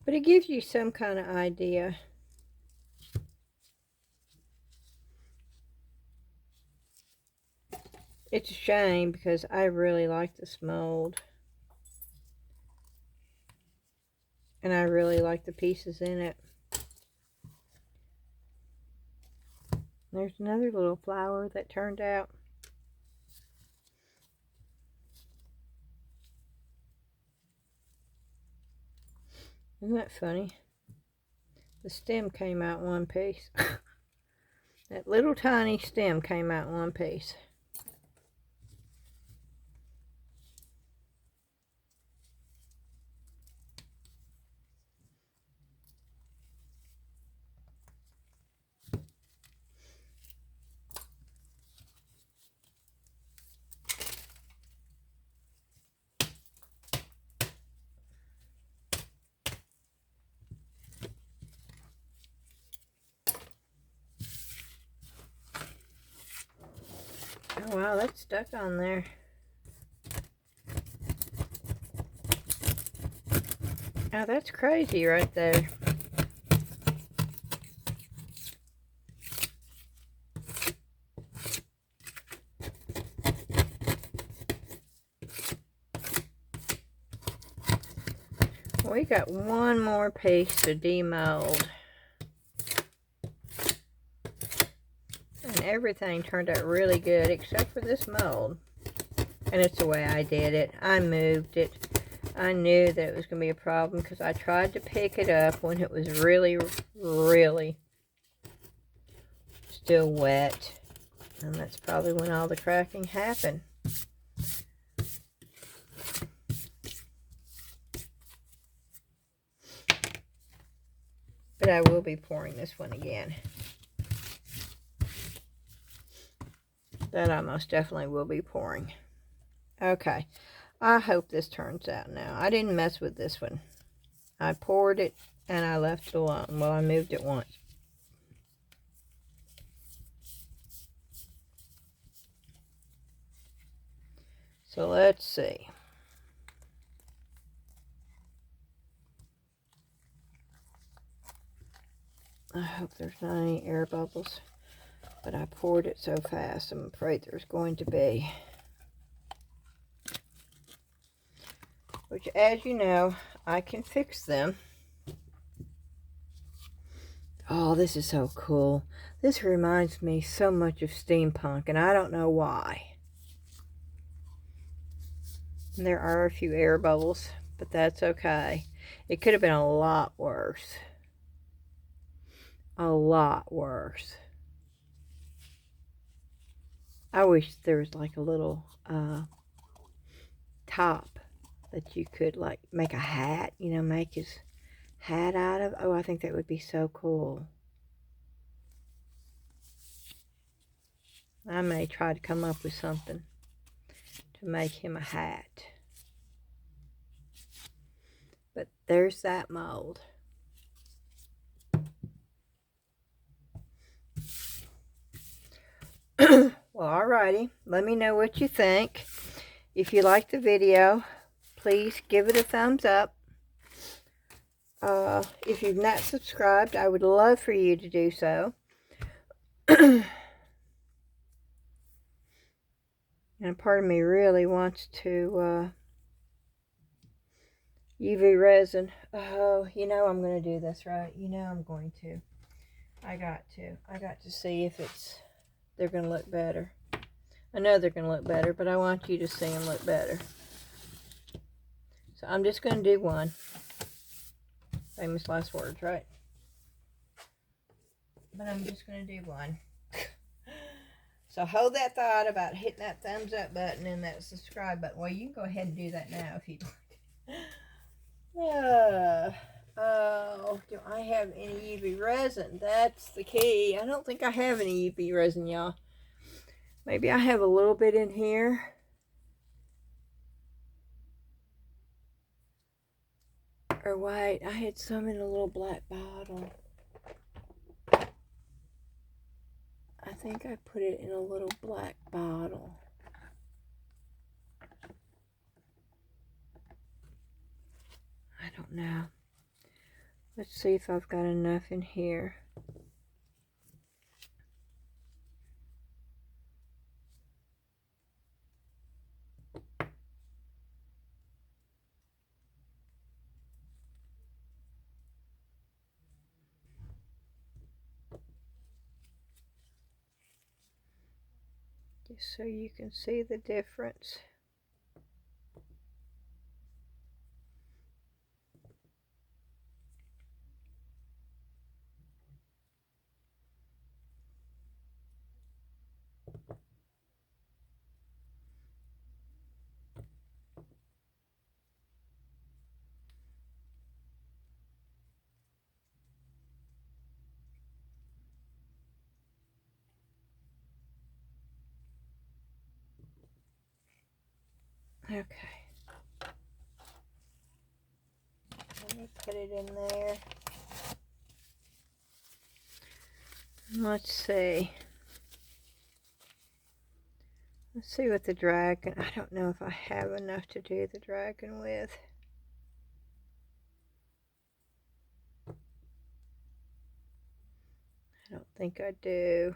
But it gives you some kind of idea. It's a shame because I really like this mold. And I really like the pieces in it. There's another little flower that turned out. Isn't that funny? The stem came out one piece. That little tiny stem came out in one piece. Oh wow, that's stuck on there. Oh, that's crazy right there. We got one more piece to demold. And everything turned out really good except for this mold. And it's the way I did it. I moved it. I knew that it was going to be a problem because I tried to pick it up when it was really, really still wet. And that's probably when all the cracking happened. But I will be pouring this one again. That I most definitely will be pouring. Okay. I hope this turns out now. I didn't mess with this one. I poured it and I left it alone. Well, I moved it once. So let's see. I hope there's not any air bubbles. But I poured it so fast, I'm afraid there's going to be. Which, as you know, I can fix them. Oh, this is so cool. This reminds me so much of steampunk, and I don't know why. And there are a few air bubbles, but that's okay. It could have been a lot worse. A lot worse. I wish there was like a little top that you could like make a hat, you know, make his hat out of. Oh, I think that would be so cool. I may try to come up with something to make him a hat. But there's that mold. Well, alrighty. Let me know what you think. If you like the video, please give it a thumbs up. If you've not subscribed, I would love for you to do so. And a part of me really wants to UV resin. Oh, you know I'm going to do this, right? You know I'm going to. I got to see if they're going to look better. I know they're going to look better, but I want you to see them look better. So I'm just going to do one. Famous last words, right? But I'm just going to do one. So hold that thought about hitting that thumbs up button and that subscribe button. Well, you can go ahead and do that now if you'd like. Oh, do I have any UV resin? That's the key. I don't think I have any UV resin, y'all. Maybe I have a little bit in here. Or wait, I had some in a little black bottle. I think I put it in a little black bottle. I don't know. Let's see if I've got enough in here. Just so you can see the difference. Okay. Let me put it in there. Let's see. Let's see what the dragon, I don't know if I have enough to do the dragon with. I don't think I do.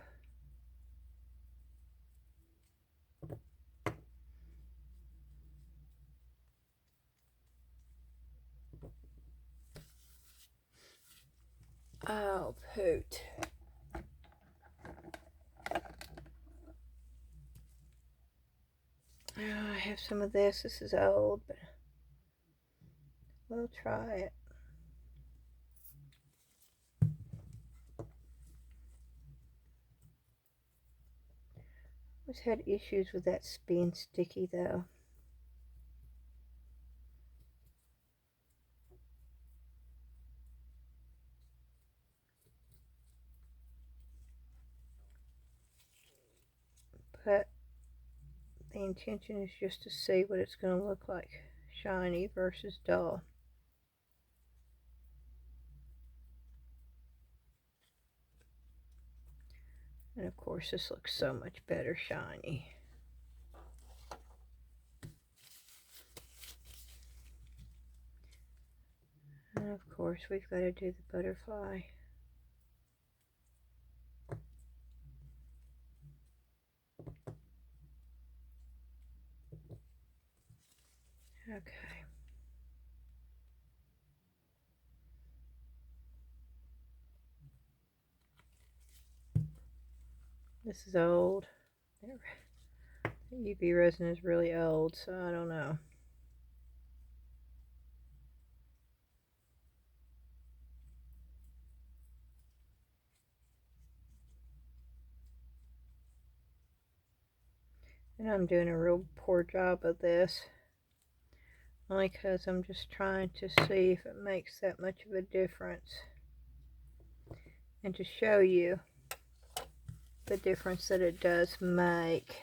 Oh, poot. Oh, I have some of this. This is old, but we'll try it. Always had issues with that being sticky though. But the intention is just to see what it's going to look like, shiny versus dull. And of course this looks so much better shiny. And of course we've got to do the butterfly. Okay. This is old. The UV resin is really old, so I don't know. And I'm doing a real poor job of this. Only because I'm just trying to see if it makes that much of a difference. And to show you the difference that it does make.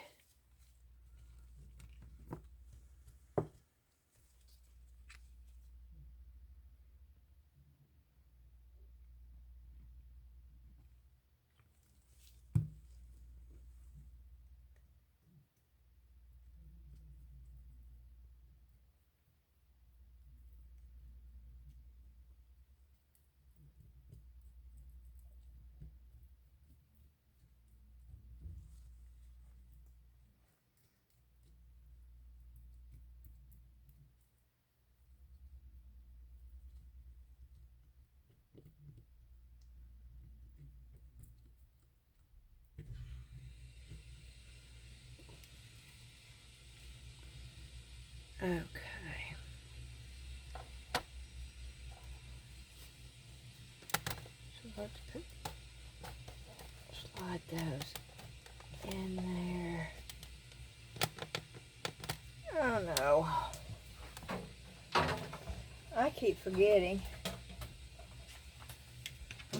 Okay. So let's slide those in there. Oh no. I keep forgetting.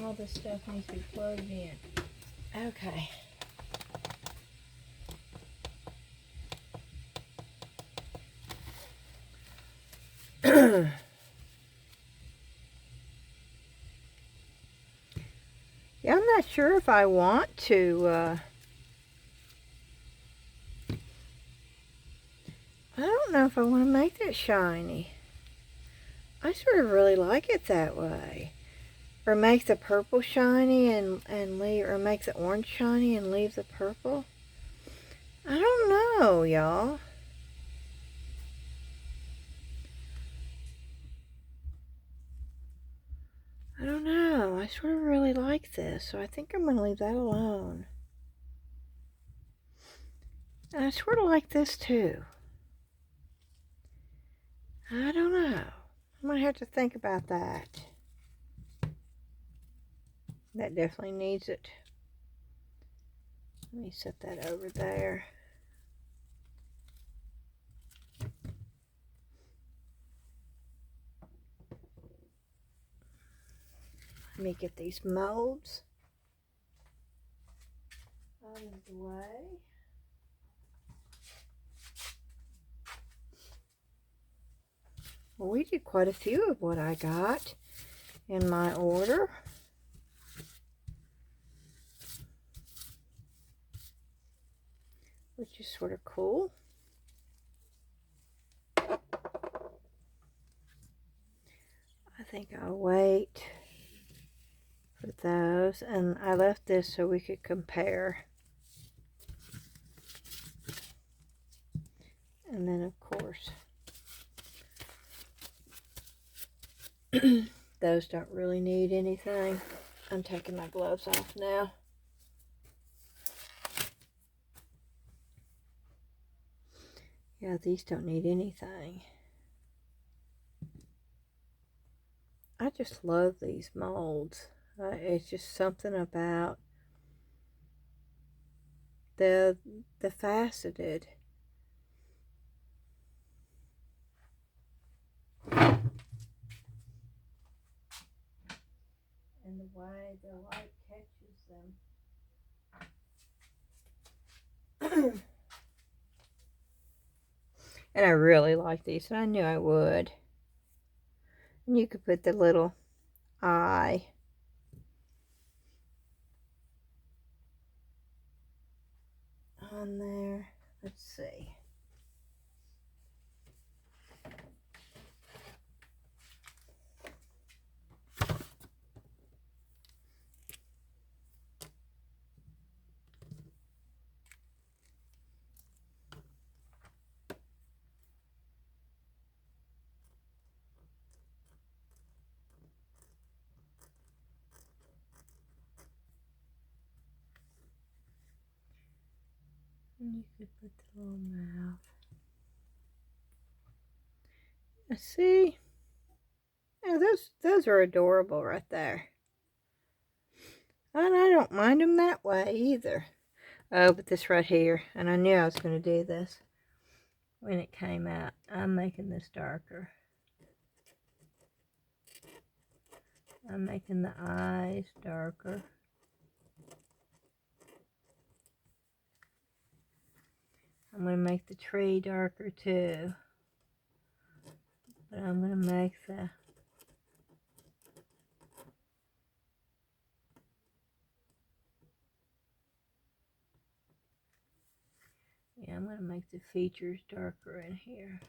All this stuff needs to be plugged in. Okay. Yeah, I'm not sure if I want to, I don't know if I want to make that shiny. I sort of really like it that way. Or make the purple shiny and leave, or make the orange shiny and leave the purple. I don't know, y'all. I don't know. I sort of really like this, so I think I'm going to leave that alone. And I sort of like this too. I don't know. I'm going to have to think about that. That definitely needs it. Let me set that over there. Let me get these molds out of the way. Well, we did quite a few of what I got in my order. Which is sort of cool. I think I'll wait for those, and I left this so we could compare. And then of course those don't really need anything. I'm taking my gloves off now. Yeah, these don't need anything. I just love these molds. It's just something about the faceted. And the way the light catches them. And I really like these, and I knew I would. And you could put the little eye on there. Let's see. And you could put the little mouth. See? Yeah, those are adorable right there. And I don't mind them that way either. Oh, but this right here, and I knew I was going to do this when it came out. I'm making this darker. I'm making the eyes darker. I'm going to make the tree darker too. But I'm going to make the... Yeah, I'm going to make the features darker in here.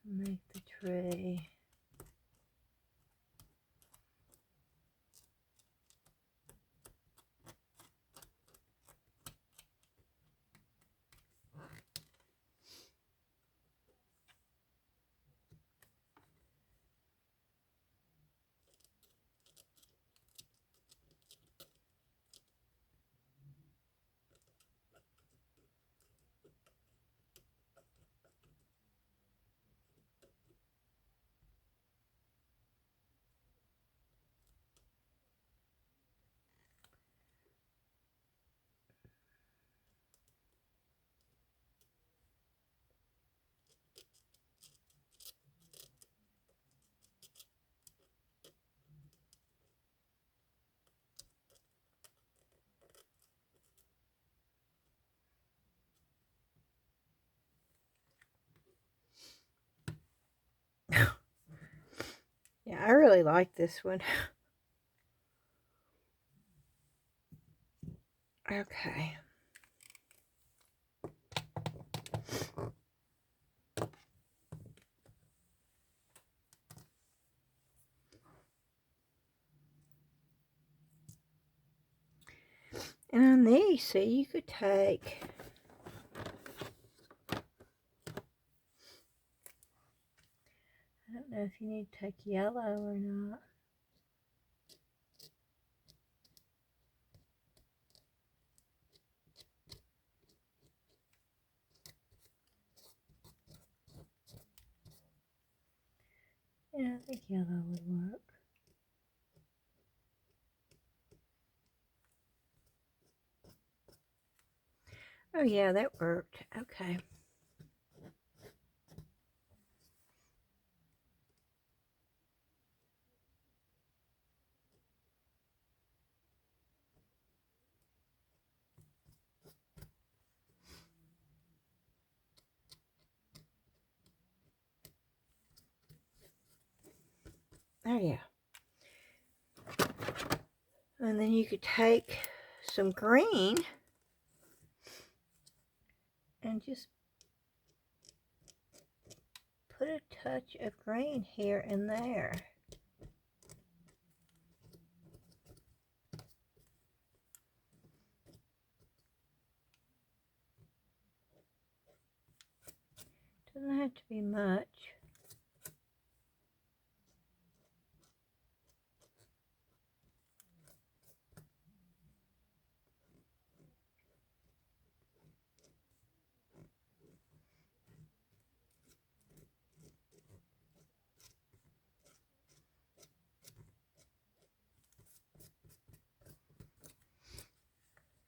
Make the tray. Yeah, I really like this one. Okay. And on these, see, you could take... I don't know if you need to take yellow or not. Yeah, I think yellow would work. Oh yeah, that worked. Okay. Oh yeah. And then you could take some green and just put a touch of green here and there. Doesn't have to be much.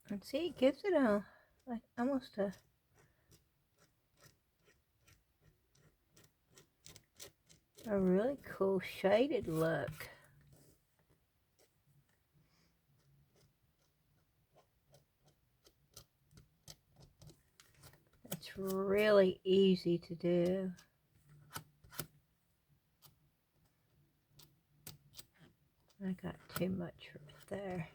And see, it gives it a, like, almost a really cool shaded look. It's really easy to do. I got too much right there,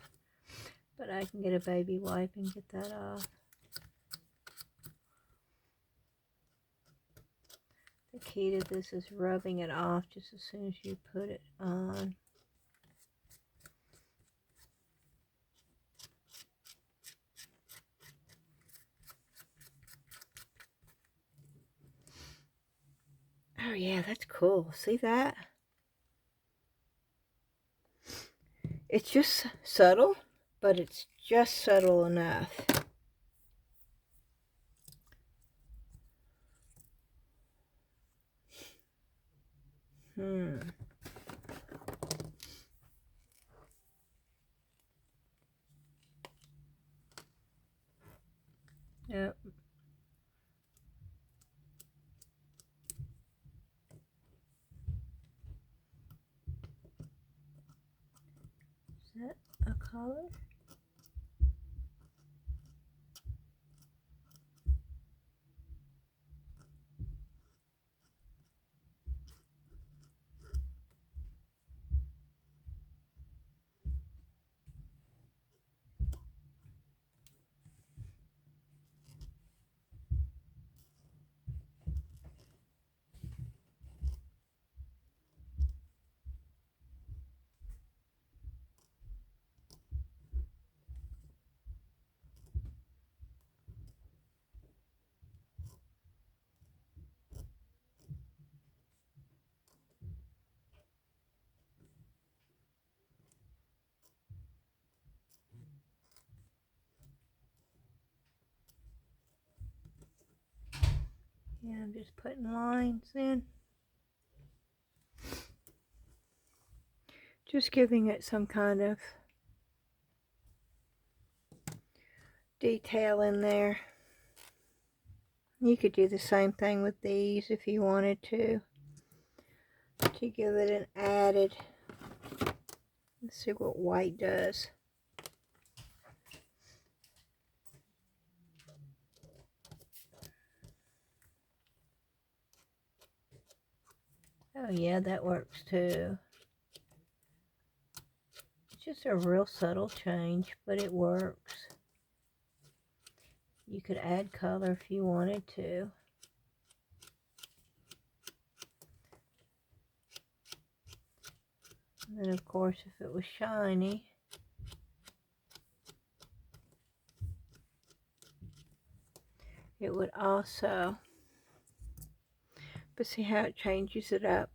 but I can get a baby wipe and get that off. The key to this is rubbing it off just as soon as you put it on. Oh yeah, that's cool. See that? It's just subtle, but it's just subtle enough. Yep. Is that a color? Yeah, I'm just putting lines in. Just giving it some kind of detail in there. You could do the same thing with these if you wanted to give it an added. Let's see what white does. Oh yeah, that works too. It's just a real subtle change, but it works. You could add color if you wanted to. And then of course if it was shiny, it would also, but see how it changes it up.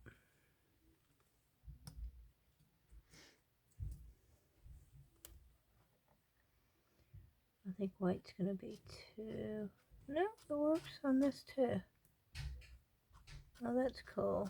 I think white's going to be too. No, it works on this too. Oh, that's cool.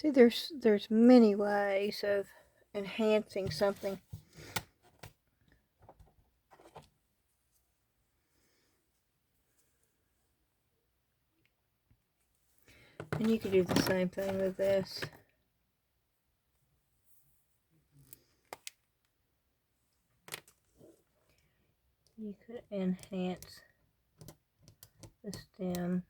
See, there's many ways of enhancing something. And you could do the same thing with this. You could enhance the stem.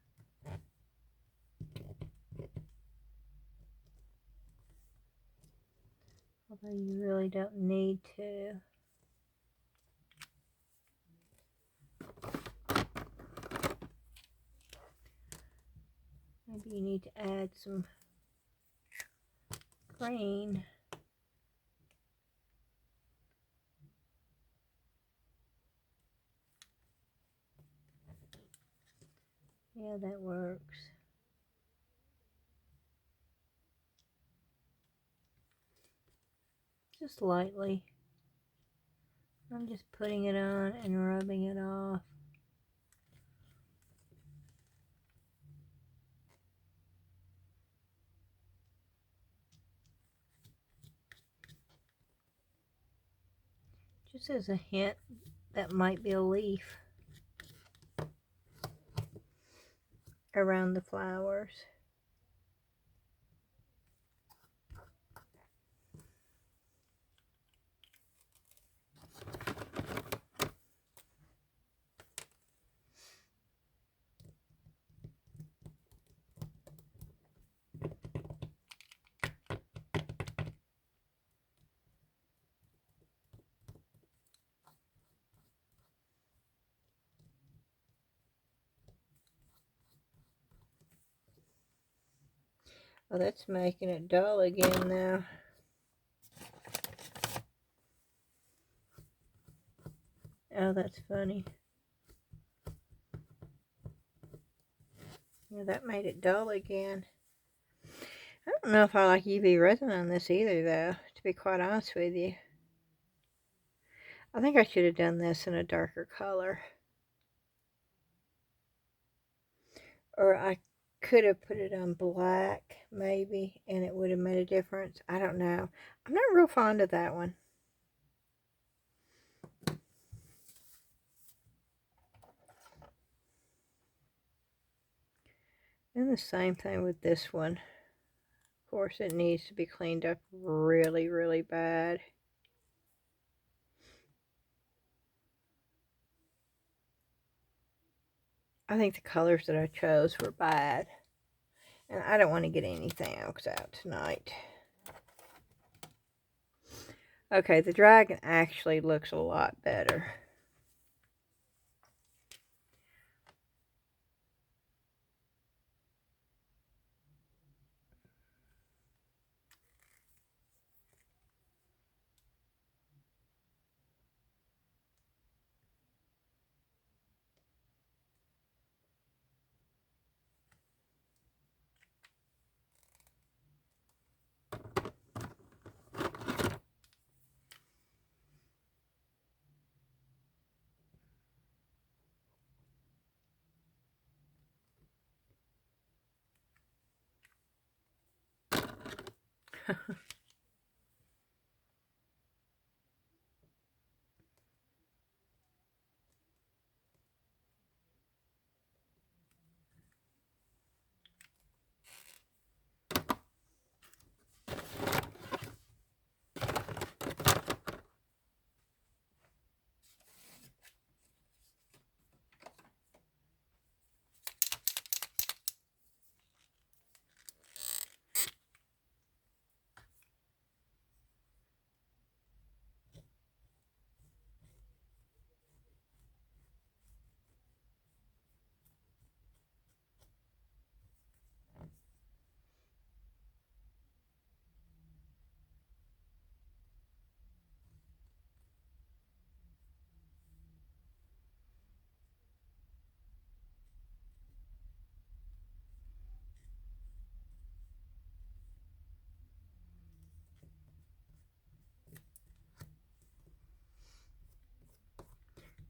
Although you really don't need to. Maybe you need to add some green. Yeah, that works. Just lightly. I'm just putting it on and rubbing it off. Just as a hint, that might be a leaf around the flowers. Oh, that's making it dull again now. Oh, that's funny. Yeah, that made it dull again. I don't know if I like UV resin on this either, though, to be quite honest with you. I think I should have done this in a darker color. Or I could have put it on black, maybe, and it would have made a difference. I don't know. I'm not real fond of that one. And the same thing with this one. Of course, it needs to be cleaned up really, really bad. I think the colors that I chose were bad. And I don't want to get anything else out tonight. Okay, the dragon actually looks a lot better.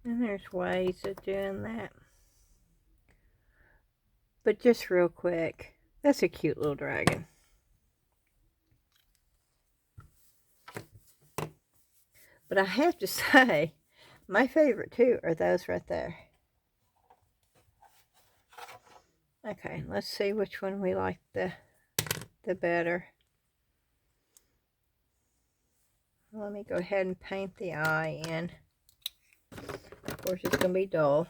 And there's ways of doing that. But just real quick, that's a cute little dragon. But I have to say, my favorite two are those right there. Okay, let's see which one we like the better. Let me go ahead and paint the eye in. Of course, it's going to be dull.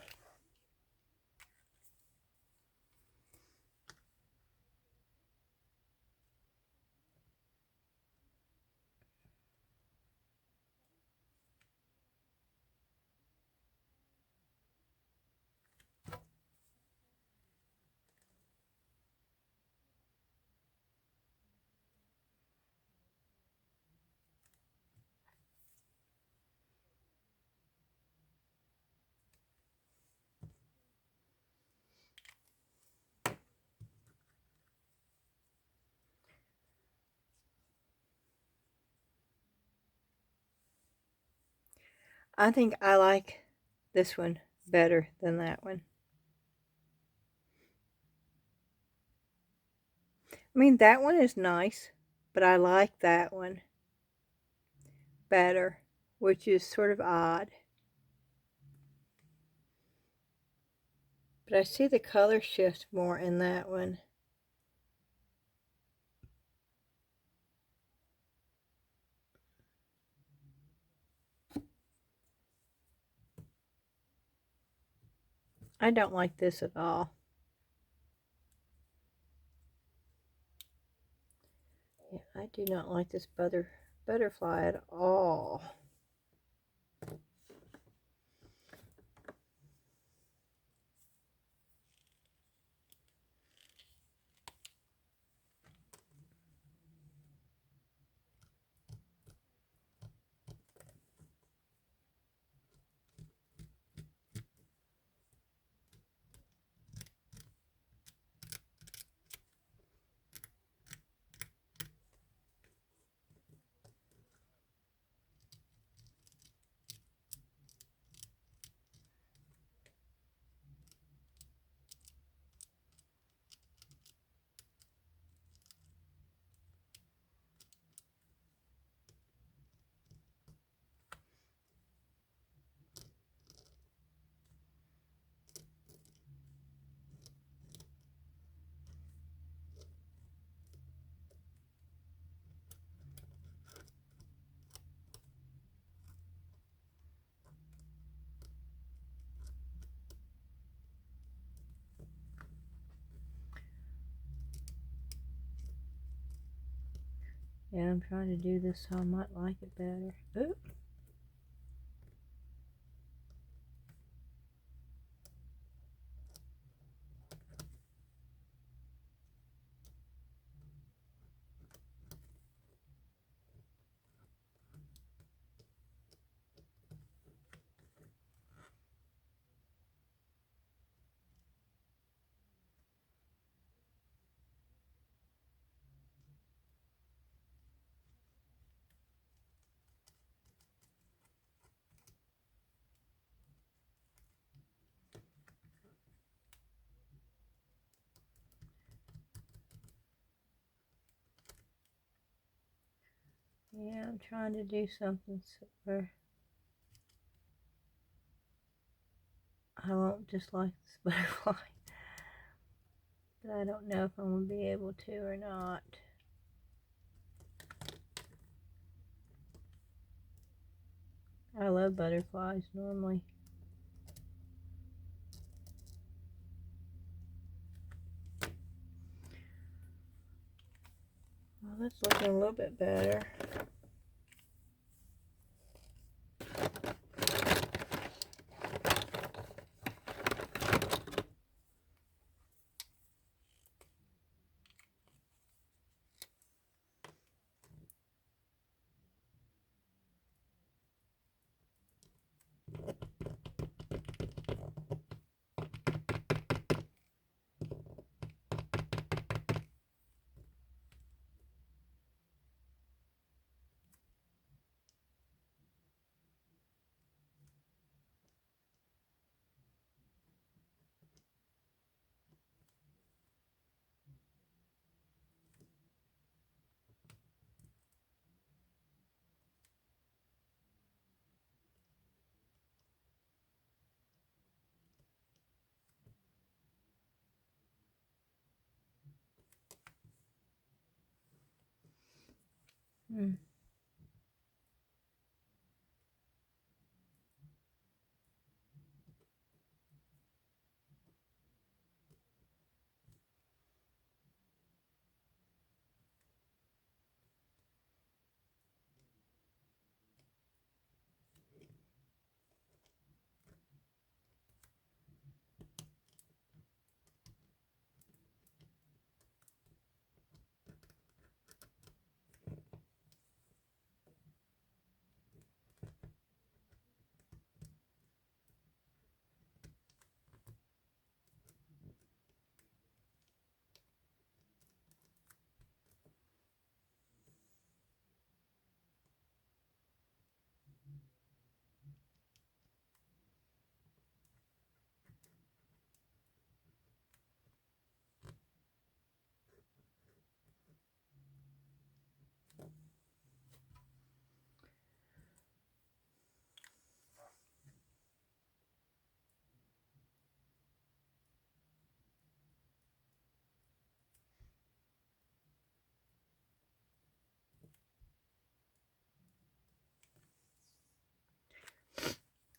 I think I like this one better than that one. I mean, that one is nice, but I like that one better, which is sort of odd. But I see the color shift more in that one. I don't like this at all. Yeah, I do not like this butterfly at all. Yeah, I'm trying to do this so I might like it better. Oop. Yeah, I'm trying to do something where I won't just like this butterfly. But I don't know if I'm going to be able to or not. I love butterflies normally. Well, that's looking a little bit better. Mm.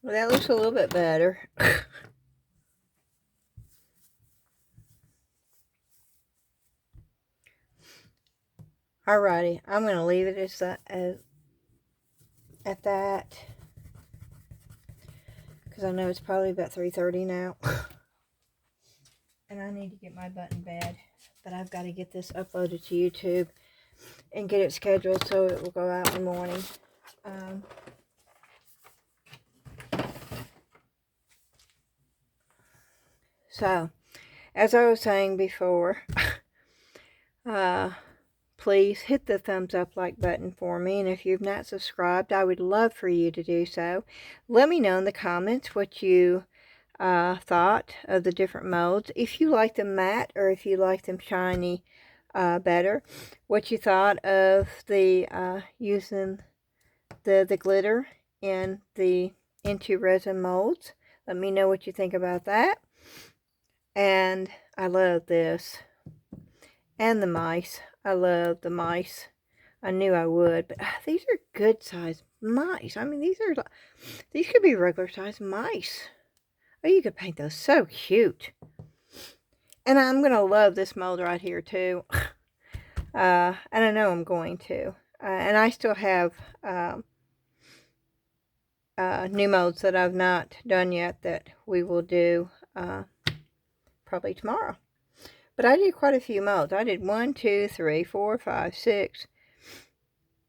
Well, that looks a little bit better. Alrighty, I'm going to leave it at that, because I know it's probably about 3:30 now. And I need to get my button bed, but I've got to get this uploaded to YouTube and get it scheduled so it will go out in the morning. So, as I was saying before, please hit the thumbs up like button for me, and if you've not subscribed, I would love for you to do so. Let me know in the comments what you thought of the different molds, if you like them matte or if you like them shiny better, what you thought of the using the glitter in the into resin molds. Let me know what you think about that. And I love this. And the mice. I love the mice. I knew I would, but these are good sized mice. I mean, these could be regular sized mice. Oh, you could paint those so cute. And I'm going to love this mold right here too. And I know I'm going to. And I still have new molds that I've not done yet that we will do probably tomorrow. But I did quite a few molds. I did 1, 2, 3, 4, 5, 6,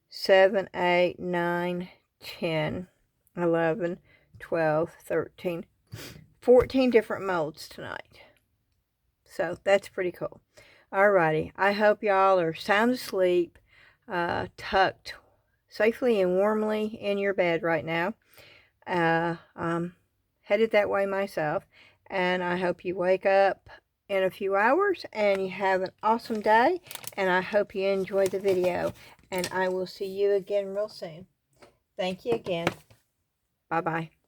7, 8, 9, 10, 11, 12, 13, 14 different molds tonight. So that's pretty cool. Alrighty. I hope y'all are sound asleep, tucked safely and warmly in your bed right now. I'm headed that way myself, and I hope you wake up in a few hours and you have an awesome day, and I hope you enjoy the video, and I will see you again real soon. Thank you again. Bye-bye.